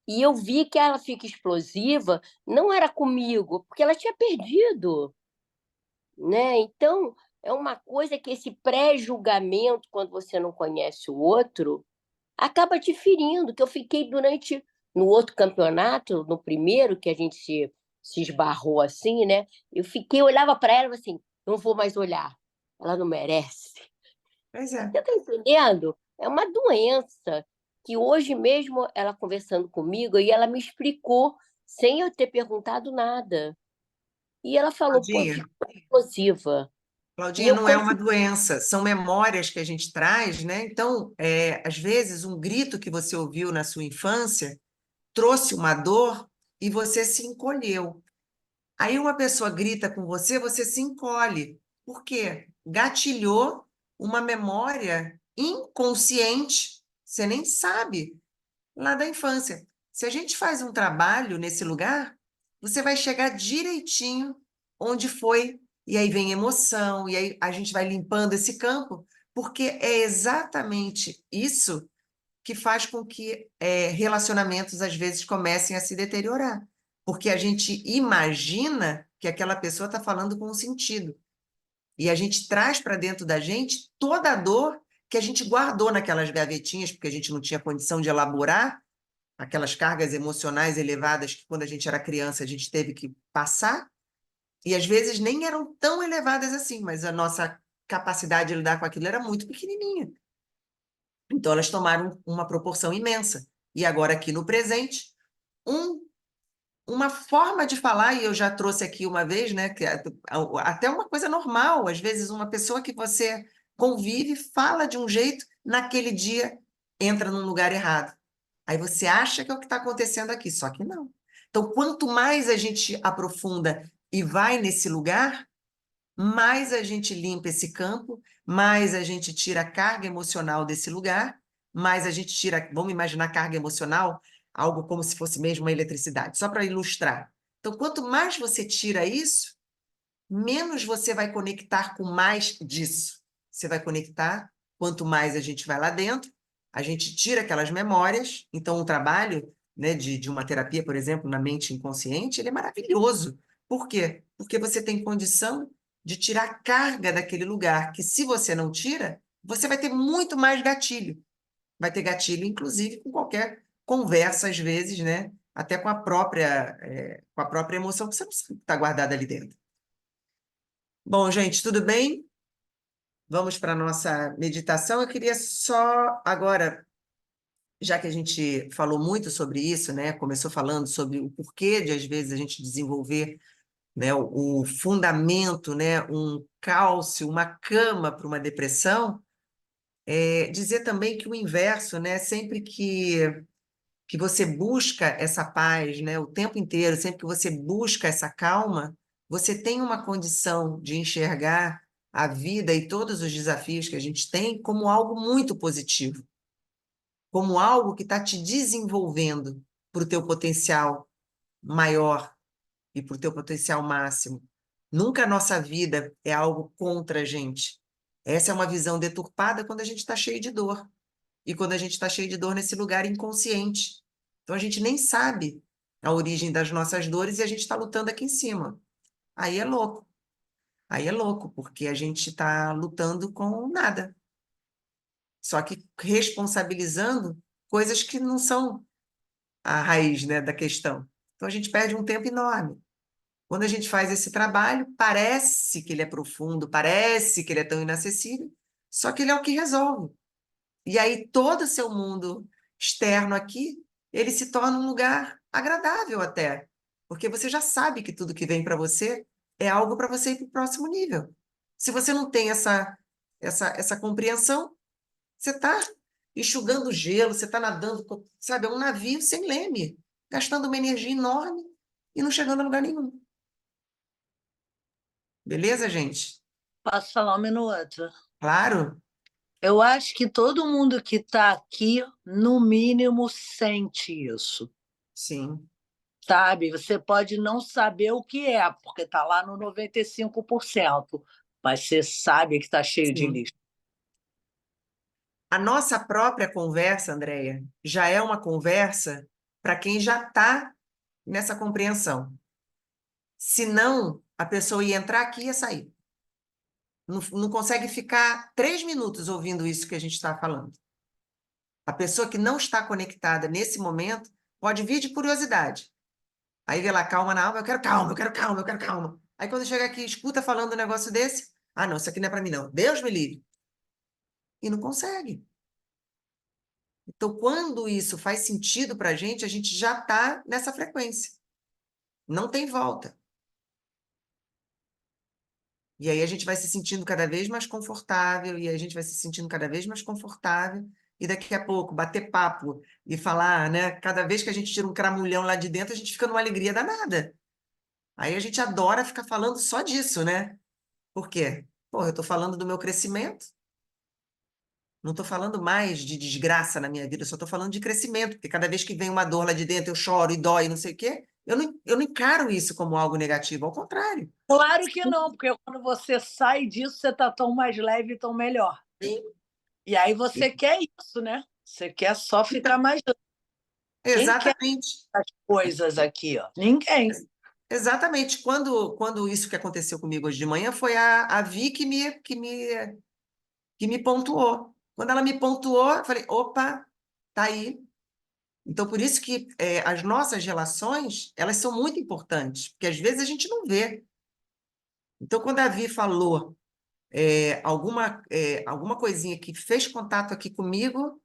E eu vi que ela fica explosiva, não era comigo, porque ela tinha perdido, né? Então, é uma coisa que esse pré-julgamento, quando você não conhece o outro, acaba te ferindo, que eu fiquei no outro campeonato, no primeiro, que a gente se esbarrou assim, né? Olhava para ela assim, não vou mais olhar, ela não merece. Pois é. Você está entendendo? É uma doença que hoje mesmo ela conversando comigo e ela me explicou sem eu ter perguntado nada. E ela falou, pô, Claudinha, fica explosiva. E Claudinha, eu não é uma doença, são memórias que a gente traz, né? Então, às vezes, um grito que você ouviu na sua infância trouxe uma dor e você se encolheu. Aí uma pessoa grita com você, você se encolhe. Por quê? Gatilhou uma memória inconsciente, você nem sabe, lá da infância. Se a gente faz um trabalho nesse lugar, você vai chegar direitinho onde foi, e aí vem emoção, e aí a gente vai limpando esse campo, porque é exatamente isso que faz com que relacionamentos às vezes comecem a se deteriorar. Porque a gente imagina que aquela pessoa está falando com um sentido. E a gente traz para dentro da gente toda a dor que a gente guardou naquelas gavetinhas, porque a gente não tinha condição de elaborar aquelas cargas emocionais elevadas que quando a gente era criança a gente teve que passar, e às vezes nem eram tão elevadas assim, mas a nossa capacidade de lidar com aquilo era muito pequenininha. Então elas tomaram uma proporção imensa. e agora aqui no presente, uma forma de falar, e eu já trouxe aqui uma vez, né, que até uma coisa normal, às vezes uma pessoa que você convive fala de um jeito, naquele dia entra num lugar errado. Aí você acha que é o que está acontecendo aqui, só que não. Então, quanto mais a gente aprofunda e vai nesse lugar, mais a gente limpa esse campo, mais a gente tira a carga emocional desse lugar, mais a gente tira, vamos imaginar carga emocional, algo como se fosse mesmo uma eletricidade, só para ilustrar. Então, quanto mais você tira isso, menos você vai conectar com mais disso. Você vai conectar, quanto mais a gente vai lá dentro, a gente tira aquelas memórias. Então, o trabalho, né, de uma terapia, por exemplo, na mente inconsciente, ele é maravilhoso. Por quê? Porque você tem condição de tirar a carga daquele lugar, que se você não tira, você vai ter muito mais gatilho. Vai ter gatilho, inclusive, com qualquer conversa, às vezes, né? Até com a própria emoção que você não sabe que está guardada ali dentro. Bom, gente, tudo bem? Vamos para a nossa meditação. Eu queria só agora, já que a gente falou muito sobre isso, né? Começou falando sobre o porquê de, às vezes, a gente desenvolver, né, o fundamento, né, um cálcio, uma cama para uma depressão, dizer também que o inverso, né, sempre que você busca essa paz, né, o tempo inteiro, sempre que você busca essa calma, você tem uma condição de enxergar a vida e todos os desafios que a gente tem como algo muito positivo, como algo que está te desenvolvendo para o teu potencial maior e para o teu potencial máximo. Nunca a nossa vida é algo contra a gente. Essa é uma visão deturpada quando a gente está cheio de dor. E quando a gente está cheio de dor nesse lugar inconsciente. Então a gente nem sabe a origem das nossas dores e a gente está lutando aqui em cima. Aí é louco. Aí é louco, porque a gente está lutando com nada. Só que responsabilizando coisas que não são a raiz, né, da questão. Então a gente perde um tempo enorme. Quando a gente faz esse trabalho, parece que ele é profundo, parece que ele é tão inacessível, só que ele é o que resolve. E aí todo o seu mundo externo aqui, ele se torna um lugar agradável até, porque você já sabe que tudo que vem para você é algo para você ir para o próximo nível. Se você não tem essa compreensão, você está enxugando gelo, você está nadando, sabe, é um navio sem leme, gastando uma energia enorme e não chegando a lugar nenhum. Beleza, gente? Posso falar um minuto? Claro? Eu acho que todo mundo que está aqui, no mínimo, sente isso, Sim. sabe? Você pode não saber o que é, porque está lá no 95%, mas você sabe que está cheio de Sim. lixo. A nossa própria conversa, Andréia, já é uma conversa para quem já está nessa compreensão. Senão, a pessoa ia entrar aqui e ia sair. Não consegue ficar 3 minutos ouvindo isso que a gente está falando. A pessoa que não está conectada nesse momento pode vir de curiosidade. Aí vê lá, calma na alma, eu quero calma, eu quero calma, eu quero calma. Aí quando chega aqui, escuta falando um negócio desse, ah, não, isso aqui não é para mim, não. Deus me livre. E não consegue. Então, quando isso faz sentido para a gente já está nessa frequência. Não tem volta. E aí a gente vai se sentindo cada vez mais confortável, e a gente vai se sentindo cada vez mais confortável, e daqui a pouco bater papo e falar, né? Cada vez que a gente tira um cramulhão lá de dentro, a gente fica numa alegria danada. Aí a gente adora ficar falando só disso, né? Por quê? Pô, eu estou falando do meu crescimento. Não estou falando mais de desgraça na minha vida, eu só estou falando de crescimento, porque cada vez que vem uma dor lá de dentro, eu choro e dói, não sei o quê, eu não encaro isso como algo negativo, ao contrário. Claro que não, porque quando você sai disso, você está tão mais leve e tão melhor. Sim. E aí você quer isso, né? Você quer só ficar mais leve. Quem quer Exatamente. as coisas aqui, ó? Ninguém. Exatamente. Quando isso que aconteceu comigo hoje de manhã, foi a Vi que me pontuou. Quando ela me pontuou, eu falei, opa, tá aí. Então, por isso que as nossas relações, elas são muito importantes, porque às vezes a gente não vê. Então, quando a Vi falou alguma coisinha que fez contato aqui comigo,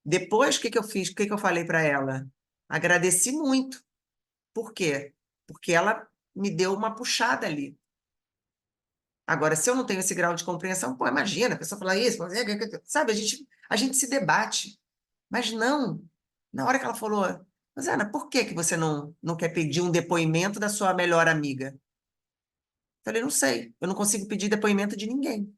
Depois, o que que eu fiz? O que que eu falei para ela? Agradeci muito. Por quê? Porque ela me deu uma puxada ali. Agora, se eu não tenho esse grau de compreensão, pô, imagina, a pessoa fala isso, sabe, a gente se debate. Mas não. Na hora que ela falou, mas Ana, por que que você não quer pedir um depoimento da sua melhor amiga? Eu falei, não sei, eu não consigo pedir depoimento de ninguém.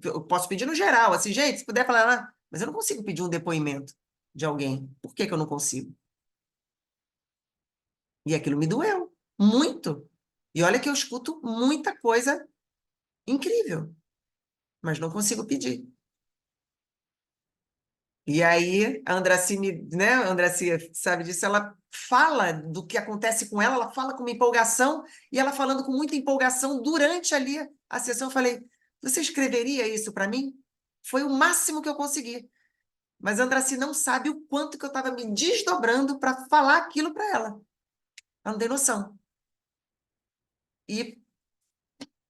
Eu posso pedir no geral, assim, gente, se puder falar, mas eu não consigo pedir um depoimento de alguém. Por que que eu não consigo? E aquilo me doeu muito. E olha que eu escuto muita coisa incrível, mas não consigo pedir. E aí, a Andraci, né, a Andraci sabe disso, ela fala do que acontece com ela fala com uma empolgação, e ela falando com muita empolgação durante ali a sessão, eu falei, você escreveria isso para mim? Foi o máximo que eu consegui. Mas a Andraci não sabe o quanto que eu estava me desdobrando para falar aquilo para ela. Ela não tem noção. E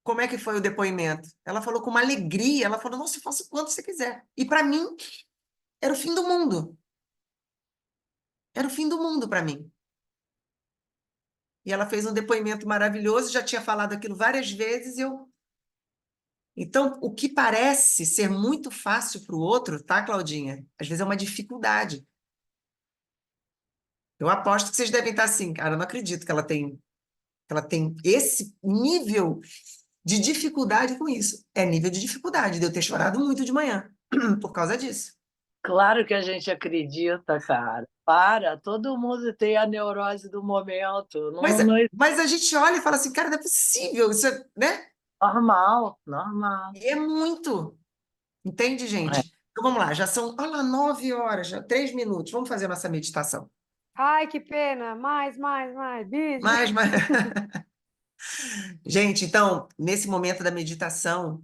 como é que foi o depoimento? Ela falou com uma alegria, ela falou, nossa, eu faço quanto você quiser. E para mim, era o fim do mundo. Era o fim do mundo para mim. E ela fez um depoimento maravilhoso, já tinha falado aquilo várias vezes, Então, o que parece ser muito fácil para o outro, tá, Claudinha? Às vezes é uma dificuldade. Eu aposto que vocês devem estar assim, cara, eu não acredito que ela tem esse nível de dificuldade com isso. É nível de dificuldade, de eu ter chorado muito de manhã, por causa disso. Claro que a gente acredita, cara. Todo mundo tem a neurose do momento. Mas, Não é mas a gente olha e fala assim, cara, não é possível, isso é, né? normal, normal. E é muito. Entende, É. gente? Então vamos lá, já são, olha lá, 9 horas, já 3 minutos. Vamos fazer a nossa meditação. Ai, que pena. Mais, beijo. Mas... Gente, então, nesse momento da meditação,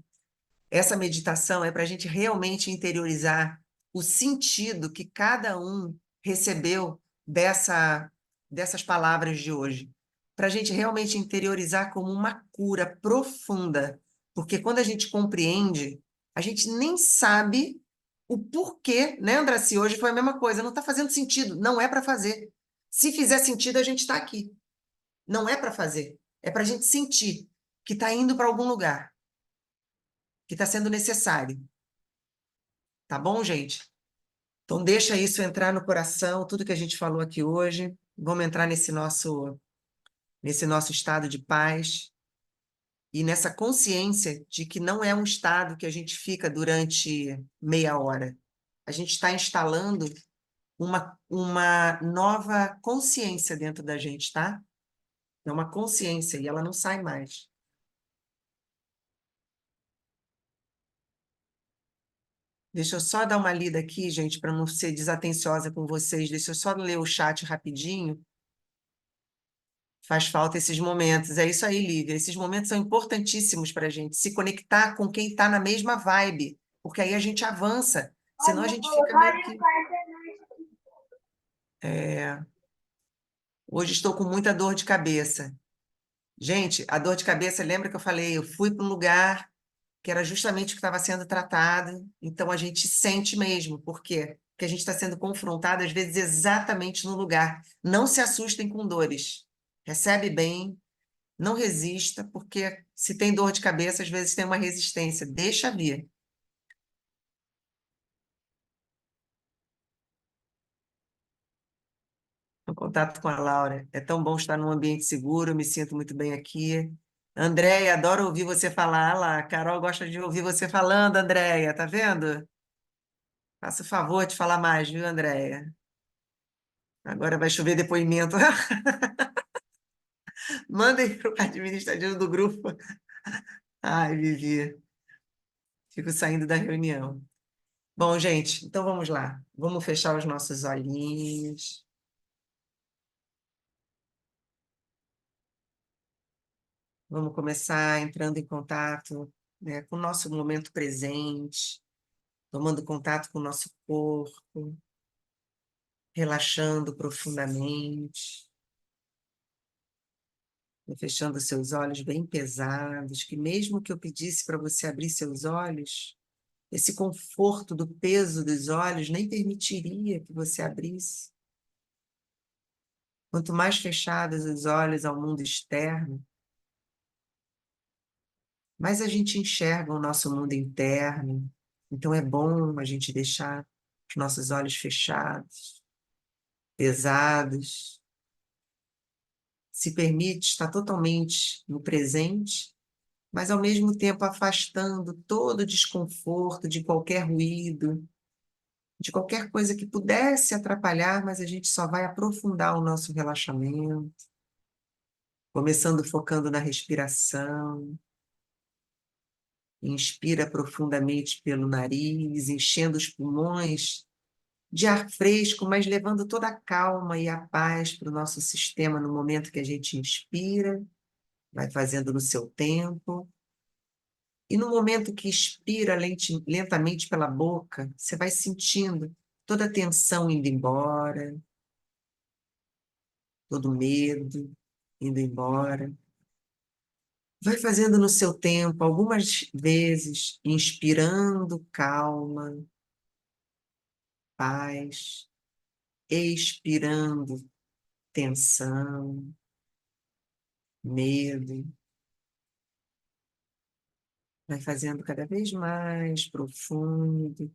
essa meditação é para a gente realmente interiorizar o sentido que cada um recebeu dessas palavras de hoje. Para a gente realmente interiorizar como uma cura profunda. Porque quando a gente compreende, a gente nem sabe o porquê, né, Andraci? Hoje foi a mesma coisa, não está fazendo sentido, não é para fazer. Se fizer sentido, a gente está aqui. Não é para fazer, é para a gente sentir que está indo para algum lugar, que está sendo necessário. Tá bom, gente? Então, deixa isso entrar no coração, tudo que a gente falou aqui hoje. Vamos entrar nesse nosso estado de paz e nessa consciência de que não é um estado que a gente fica durante meia hora. A gente está instalando uma nova consciência dentro da gente, tá? É uma consciência e ela não sai mais. Deixa eu só dar uma lida aqui, gente, para não ser desatenciosa com vocês. Deixa eu só ler o chat rapidinho. Faz falta esses momentos. É isso aí, Lívia. Esses momentos são importantíssimos para a gente se conectar com quem está na mesma vibe, porque aí a gente avança. Senão a gente fica meio que. Hoje estou com muita dor de cabeça. Gente, a dor de cabeça, lembra que eu falei? Eu fui para um lugar que era justamente o que estava sendo tratado, então a gente sente mesmo. Por quê? Porque a gente está sendo confrontado, às vezes, exatamente no lugar. Não se assustem com dores. Recebe bem, não resista, porque se tem dor de cabeça, às vezes tem uma resistência. Deixa vir. O contato com a Laura. É tão bom estar num ambiente seguro, eu me sinto muito bem aqui. Andréia, adoro ouvir você falar. Ah lá, a Carol gosta de ouvir você falando, Andréia, tá vendo? Faça o favor de falar mais, viu, Andréia? Agora vai chover depoimento. Mandem para o administrativo do grupo. Ai, Vivi, fico saindo da reunião. Bom, gente, então vamos lá. Vamos fechar os nossos olhinhos. Vamos começar entrando em contato, né, com o nosso momento presente, tomando contato com o nosso corpo, relaxando profundamente, e fechando seus olhos bem pesados, que mesmo que eu pedisse para você abrir seus olhos, esse conforto do peso dos olhos nem permitiria que você abrisse. Quanto mais fechados os olhos ao mundo externo, mais a gente enxerga o nosso mundo interno. Então é bom a gente deixar os nossos olhos fechados, pesados. Se permite estar totalmente no presente, mas ao mesmo tempo afastando todo o desconforto de qualquer ruído, de qualquer coisa que pudesse atrapalhar, mas a gente só vai aprofundar o nosso relaxamento, começando focando na respiração. Inspira profundamente pelo nariz, enchendo os pulmões de ar fresco, mas levando toda a calma e a paz para o nosso sistema no momento que a gente inspira, vai fazendo no seu tempo. E no momento que expira lentamente pela boca, você vai sentindo toda a tensão indo embora, todo medo indo embora. Vai fazendo no seu tempo, algumas vezes, inspirando calma, paz, expirando tensão, medo. Vai fazendo cada vez mais profundo.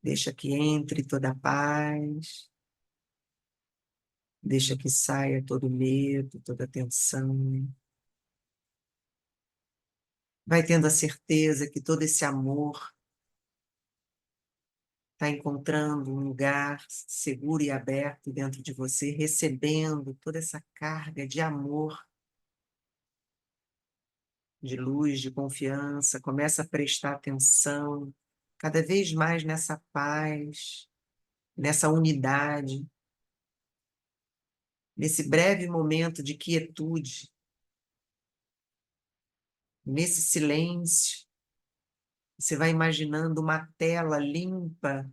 Deixa que entre toda a paz. Deixa que saia todo medo, toda tensão. Vai tendo a certeza que todo esse amor está encontrando um lugar seguro e aberto dentro de você, recebendo toda essa carga de amor, de luz, de confiança. Começa a prestar atenção cada vez mais nessa paz, nessa unidade, nesse breve momento de quietude, nesse silêncio. Você vai imaginando uma tela limpa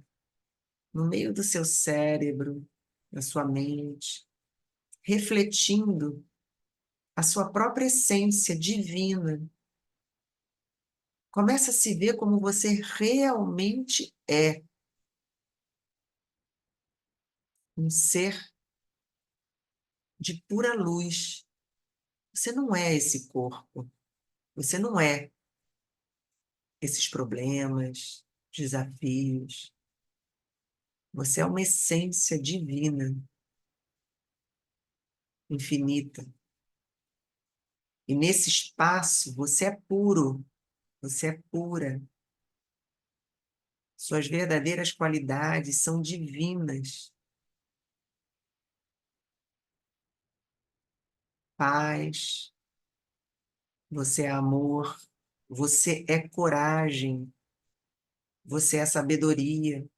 no meio do seu cérebro, da sua mente, refletindo a sua própria essência divina. Começa a se ver como você realmente é. Um ser de pura luz. Você não é esse corpo. Você não é esses problemas, desafios. Você é uma essência divina, infinita. E nesse espaço você é puro, você é pura. Suas verdadeiras qualidades são divinas. Paz, você é amor, você é coragem, você é sabedoria.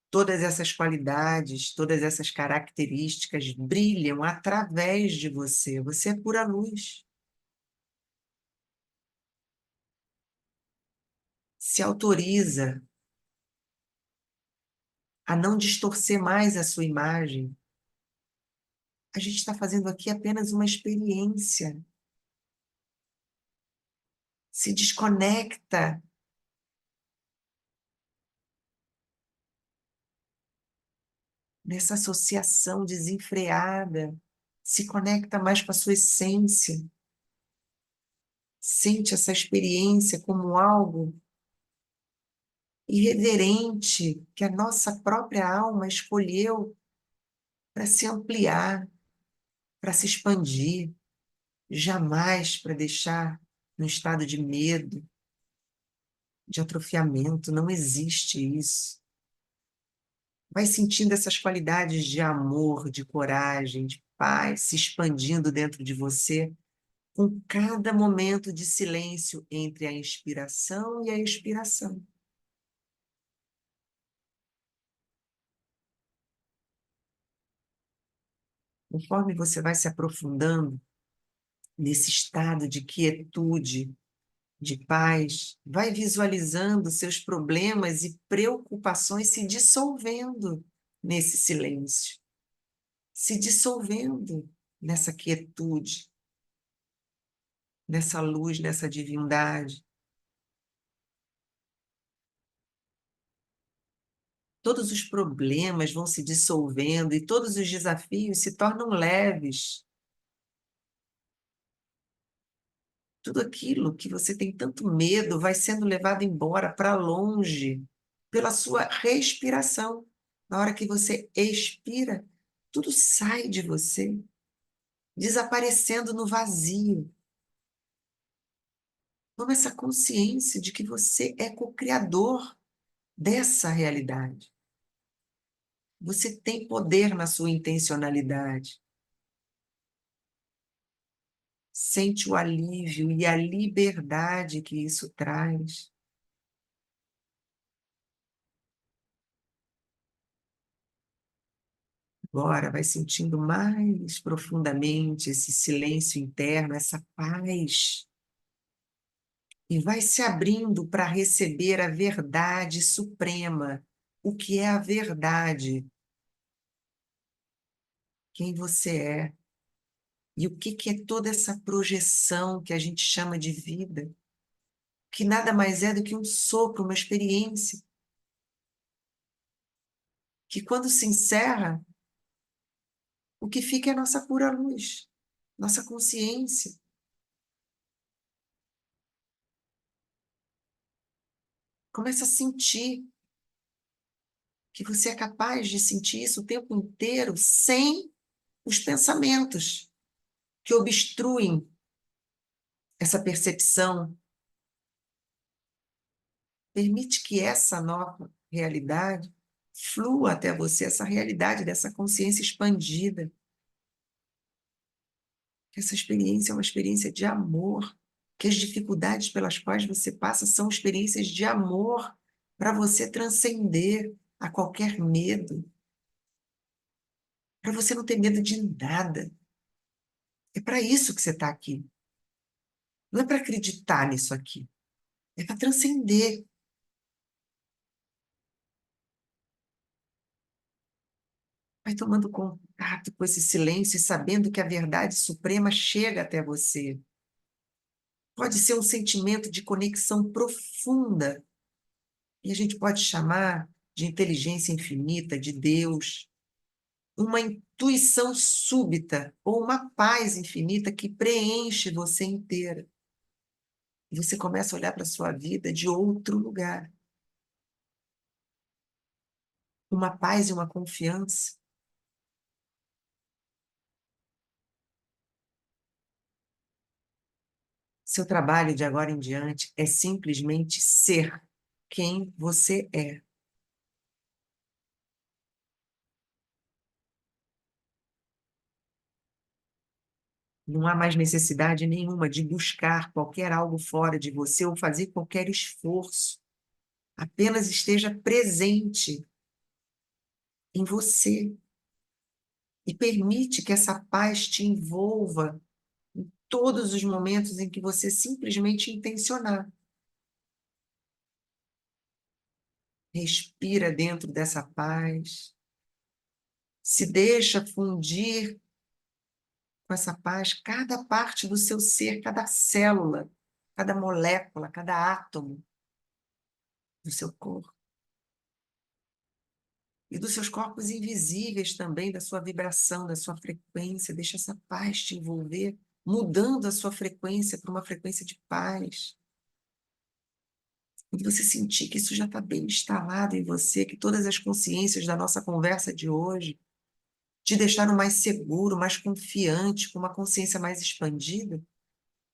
Todas essas qualidades, todas essas características brilham através de você. Você é pura luz. Se autoriza a não distorcer mais a sua imagem. A gente está fazendo aqui apenas uma experiência. Se desconecta nessa associação desenfreada. Se conecta mais com a sua essência. Sente essa experiência como algo irreverente que a nossa própria alma escolheu para se ampliar, para se expandir, jamais para deixar no estado de medo, de atrofiamento. Não existe isso. Vai sentindo essas qualidades de amor, de coragem, de paz se expandindo dentro de você com cada momento de silêncio entre a inspiração e a expiração. Conforme você vai se aprofundando nesse estado de quietude, de paz, vai visualizando seus problemas e preocupações se dissolvendo nesse silêncio, se dissolvendo nessa quietude, nessa luz, nessa divindade. todos os problemas vão se dissolvendo e todos os desafios se tornam leves. Tudo aquilo que você tem tanto medo vai sendo levado embora para longe pela sua respiração. Na hora que você expira, tudo sai de você, desaparecendo no vazio. Toma essa consciência de que você é co-criador dessa realidade. Você tem poder na sua intencionalidade. Sente o alívio e a liberdade que isso traz. Agora vai sentindo mais profundamente esse silêncio interno, essa paz. E vai se abrindo para receber a verdade suprema. O que é a verdade? Quem você é? E o que é toda essa projeção que a gente chama de vida? Que nada mais é do que um sopro, uma experiência. Que quando se encerra, o que fica é a nossa pura luz, nossa consciência. Começa a sentir que você é capaz de sentir isso o tempo inteiro sem os pensamentos que obstruem essa percepção. Permite que essa nova realidade flua até você, essa realidade dessa consciência expandida. Que essa experiência é uma experiência de amor, que as dificuldades pelas quais você passa são experiências de amor para você transcender a qualquer medo, para você não ter medo de nada. É para isso que você está aqui. Não é para acreditar nisso aqui, é para transcender. Vai tomando contato com esse silêncio e sabendo que a verdade suprema chega até você. Pode ser um sentimento de conexão profunda, e a gente pode chamar de inteligência infinita, de Deus, uma intuição súbita ou uma paz infinita que preenche você inteira. E você começa a olhar para a sua vida de outro lugar. Uma paz e uma confiança. Seu trabalho de agora em diante é simplesmente ser quem você é. Não há mais necessidade nenhuma de buscar qualquer algo fora de você ou fazer qualquer esforço. Apenas esteja presente em você e permite que essa paz te envolva em todos os momentos em que você simplesmente intencionar. Respira dentro dessa paz, se deixa fundir com essa paz cada parte do seu ser, cada célula, cada molécula, cada átomo do seu corpo. E dos seus corpos invisíveis também, da sua vibração, da sua frequência. Deixa essa paz te envolver, mudando a sua frequência para uma frequência de paz. Quando você sentir que isso já está bem instalado em você, que todas as consciências da nossa conversa de hoje te deixaram mais seguro, mais confiante, com uma consciência mais expandida,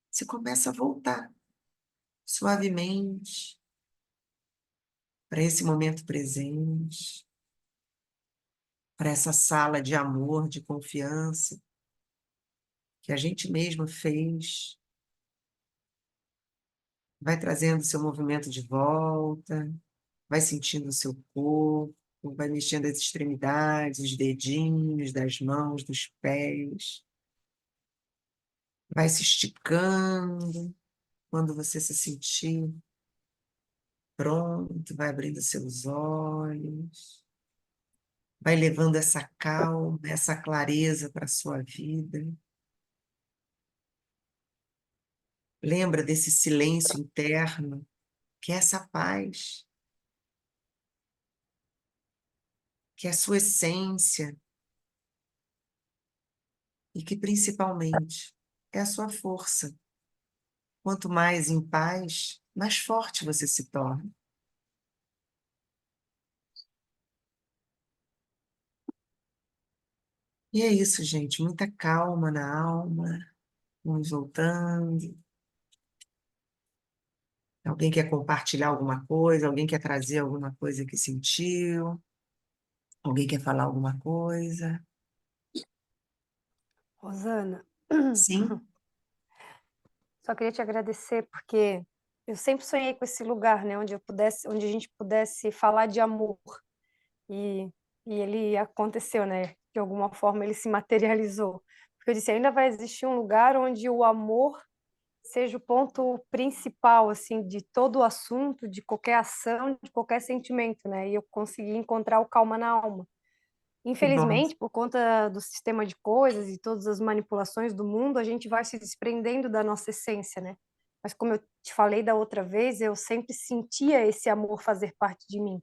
você começa a voltar suavemente para esse momento presente, para essa sala de amor, de confiança, que a gente mesma fez. Vai trazendo seu movimento de volta, vai sentindo o seu corpo, vai mexendo as extremidades, os dedinhos das mãos, dos pés. Vai se esticando quando você se sentir pronto, vai abrindo seus olhos, vai levando essa calma, essa clareza para a sua vida. Lembra desse silêncio interno, que é essa paz. que é a sua essência e que, principalmente, é a sua força. Quanto mais em paz, mais forte você se torna. E é isso, gente. Muita calma na alma. Vamos voltando. Alguém quer compartilhar alguma coisa? Alguém quer trazer alguma coisa que sentiu? Alguém quer falar alguma coisa? Rosana, Sim? só queria te agradecer porque eu sempre sonhei com esse lugar, né, onde a gente pudesse falar de amor. E, e ele aconteceu, né? De alguma forma ele se materializou. Porque eu disse, ainda vai existir um lugar onde o amor seja o ponto principal, assim, de todo o assunto, de qualquer ação, de qualquer sentimento, né? E eu consegui encontrar o calma na alma. Que bom. Infelizmente, por conta do sistema de coisas e todas as manipulações do mundo, a gente vai se desprendendo da nossa essência, né? Mas como eu te falei da outra vez, eu sempre sentia esse amor fazer parte de mim.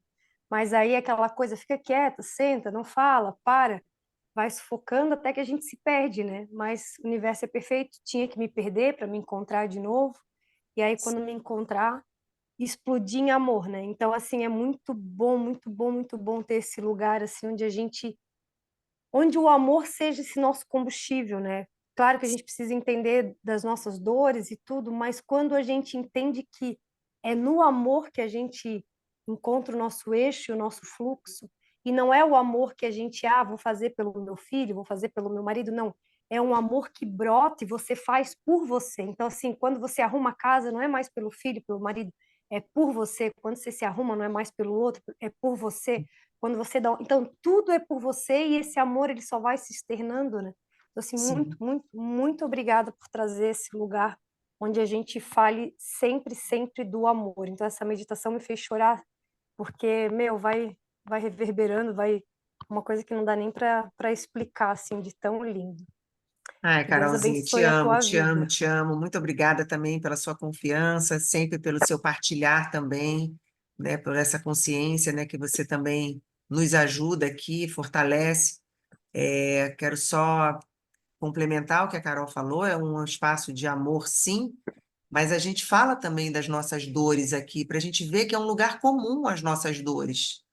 Mas aí aquela coisa, fica quieta, senta, não fala, para, vai sufocando até que a gente se perde, né? Mas o universo é perfeito, tinha que me perder para me encontrar de novo. E aí quando me encontrar, explodir em amor, né? Então assim, é muito bom, muito bom, muito bom ter esse lugar assim onde o amor seja esse nosso combustível, né? Claro que a gente precisa entender das nossas dores e tudo, mas quando a gente entende que é no amor que a gente encontra o nosso eixo, o nosso fluxo, e não é o amor que a gente, vou fazer pelo meu filho, vou fazer pelo meu marido, não. É um amor que brota e você faz por você. Então, assim, quando você arruma a casa, não é mais pelo filho, pelo marido, é por você. Quando você se arruma, não é mais pelo outro, é por você. Quando você dá, então tudo é por você e esse amor ele só vai se externando, né? Então, assim, muito, Sim. muito, muito obrigada por trazer esse lugar onde a gente fale sempre, sempre do amor. Então essa meditação me fez chorar porque, meu, vai reverberando, vai uma coisa que não dá nem para explicar assim de tão lindo. Ai, Que Deus Carolzinha, te abençoe a amo, tua te amo, vida. te amo. Muito obrigada também pela sua confiança, sempre pelo seu partilhar também, né, por essa consciência, né, que você também nos ajuda aqui, fortalece. Quero só complementar o que a Carol falou, é um espaço de amor, sim, mas a gente fala também das nossas dores aqui, para a gente ver que é um lugar comum as nossas dores.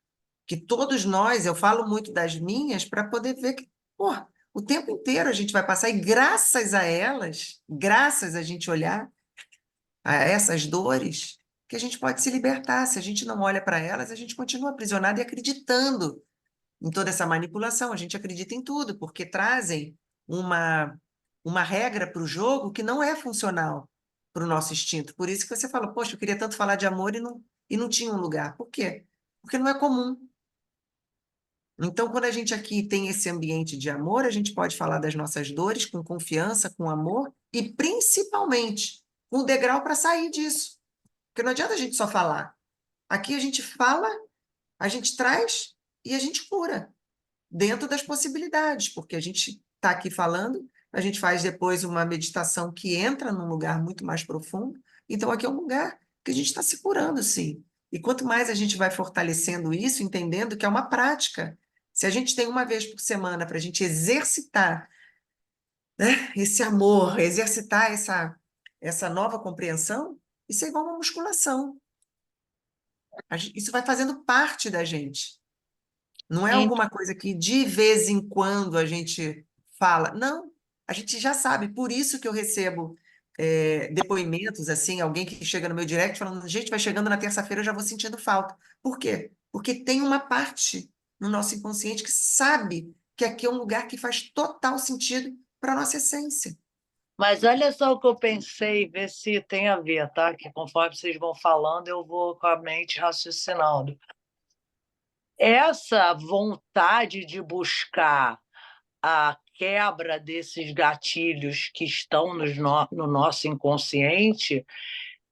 Que todos nós, eu falo muito das minhas, para poder ver que, pô, o tempo inteiro a gente vai passar, e graças a elas, graças a gente olhar a essas dores, que a gente pode se libertar. Se a gente não olha para elas, a gente continua aprisionado e acreditando em toda essa manipulação. A gente acredita em tudo, porque trazem uma regra para o jogo que não é funcional para o nosso instinto. Por isso que você fala, poxa, eu queria tanto falar de amor e não tinha um lugar. Por quê? Porque não é comum. Então, quando a gente aqui tem esse ambiente de amor, a gente pode falar das nossas dores com confiança, com amor e, principalmente, com o degrau para sair disso. Porque não adianta a gente só falar. Aqui a gente fala, a gente traz e a gente cura dentro das possibilidades, porque a gente está aqui falando, a gente faz depois uma meditação que entra num lugar muito mais profundo. Então, aqui é um lugar que a gente está se curando, sim. E quanto mais a gente vai fortalecendo isso, entendendo que é uma prática. Se a gente tem uma vez por semana para a gente exercitar, né, esse amor, exercitar essa nova compreensão, isso é igual uma musculação. Isso vai fazendo parte da gente. Não é Então, alguma coisa que de vez em quando a gente fala. Não, a gente já sabe. Por isso que eu recebo depoimentos, assim, alguém que chega no meu direct falando, gente, vai chegando na terça-feira, eu já vou sentindo falta. Por quê? Porque tem uma parte no nosso inconsciente que sabe que aqui é um lugar que faz total sentido para a nossa essência. mas olha só o que eu pensei, ver se tem a ver, tá? Que conforme vocês vão falando, eu vou com a mente raciocinando. Essa vontade de buscar a quebra desses gatilhos que estão no nosso inconsciente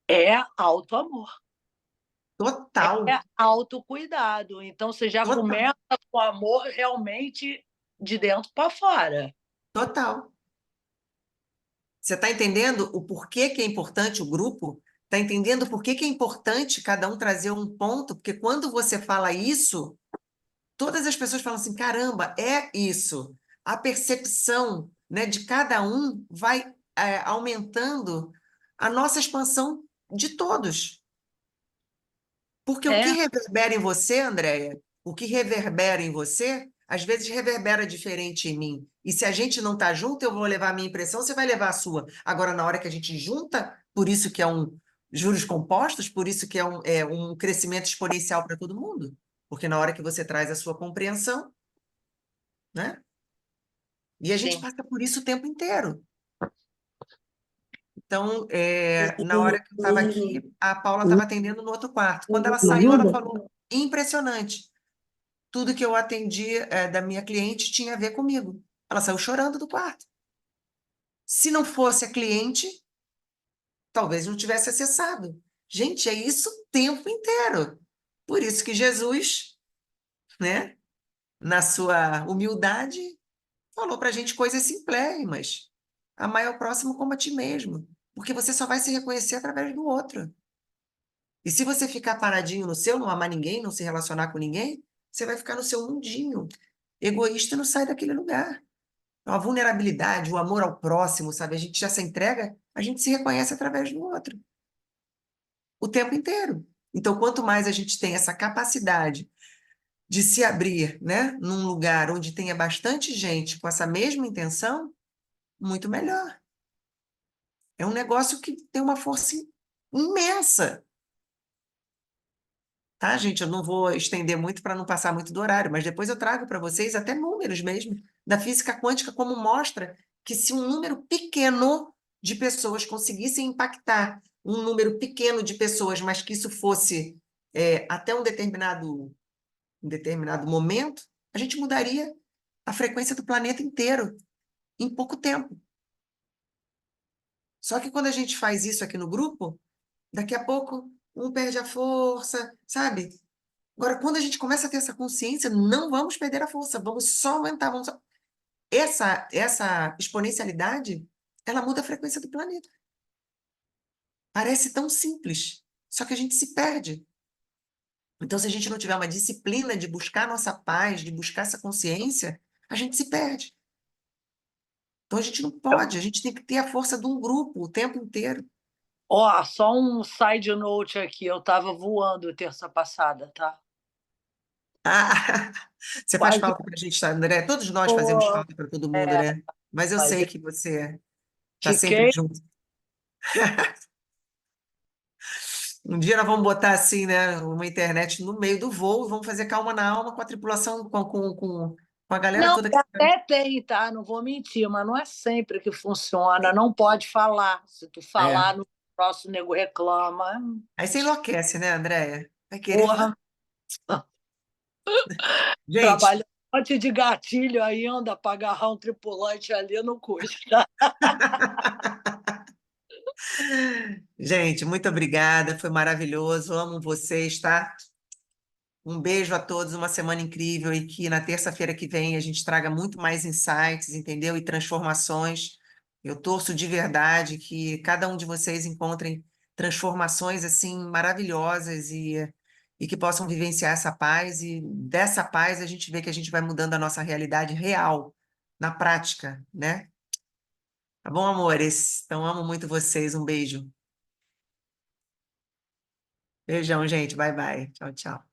é autoamor, é Total, autocuidado. Então, você já total, começa com amor realmente de dentro para fora. total. Você está entendendo o porquê que é importante o grupo? Está entendendo por que que é importante cada um trazer um ponto? Porque quando você fala isso, todas as pessoas falam assim, caramba, é isso. A percepção, né, de cada um vai aumentando a nossa expansão de todos. Porque o que É, reverbera em você, Andréia, o que reverbera em você, às vezes reverbera diferente em mim. E se a gente não está junto, eu vou levar a minha impressão, você vai levar a sua. Agora, na hora que a gente junta, por isso que é um juros compostos, por isso que é um crescimento exponencial para todo mundo. Porque na hora que você traz a sua compreensão, né? E a gente sim. passa por isso o tempo inteiro. Então, na hora que eu estava aqui, a Paula estava atendendo no outro quarto. Quando ela saiu, ela falou, impressionante. Tudo que eu atendi da minha cliente tinha a ver comigo. Ela saiu chorando do quarto. Se não fosse a cliente, talvez não tivesse acessado. Gente, é isso o tempo inteiro. Por isso que Jesus, né, na sua humildade, falou para a gente coisas simplérrimas. Amar ao próximo como a ti mesmo. Porque você só vai se reconhecer através do outro. E se você ficar paradinho no seu, não amar ninguém, não se relacionar com ninguém, você vai ficar no seu mundinho. Egoísta, e não sai daquele lugar. Então, a vulnerabilidade, o amor ao próximo, sabe? A gente já se entrega, a gente se reconhece através do outro. O tempo inteiro. Então, quanto mais a gente tem essa capacidade de se abrir, né, num lugar onde tenha bastante gente com essa mesma intenção, muito melhor. É um negócio que tem uma força imensa. Tá, gente? Eu não vou estender muito para não passar muito do horário, mas depois eu trago para vocês até números mesmo da física quântica, como mostra que se um número pequeno de pessoas conseguissem impactar um número pequeno de pessoas, mas que isso fosse até um determinado momento, a gente mudaria a frequência do planeta inteiro em pouco tempo. Só que quando a gente faz isso aqui no grupo, daqui a pouco um perde a força, sabe? Agora, quando a gente começa a ter essa consciência, não vamos perder a força, vamos só aumentar. Essa exponencialidade, ela muda a frequência do planeta. Parece tão simples, só que a gente se perde. Então, se a gente não tiver uma disciplina de buscar nossa paz, de buscar essa consciência, a gente se perde. Então, a gente não pode, a gente tem que ter a força de um grupo o tempo inteiro. Ó, só um side note aqui, eu estava voando terça passada, tá? Ah, você faz Quase falta para a gente, tá, André? Todos nós fazemos voando, falta para todo mundo, é, né? Mas eu mas sei eu que você está sempre fiquei. junto. Um dia nós vamos botar assim, né, uma internet no meio do voo e vamos fazer calma na alma com a tripulação, com a galera Não, toda que está. até tem, tá? Não vou mentir, mas não é sempre que funciona. Não pode falar. Se tu É. falar no próximo, nego reclama. Aí você enlouquece, né, Andréia? Vai querer. Porra, Gente, trabalha um monte de gatilho ainda para agarrar um tripulante ali no custa. gente, muito obrigada, foi maravilhoso, amo vocês, tá? Um beijo a todos, uma semana incrível e que na terça-feira que vem a gente traga muito mais insights, entendeu? E transformações. Eu torço de verdade que cada um de vocês encontrem transformações assim maravilhosas e que possam vivenciar essa paz e dessa paz a gente vê que a gente vai mudando a nossa realidade real, na prática, né? Tá bom, amores? Então amo muito vocês, um beijo. Beijão, gente. Bye, bye. Tchau, tchau.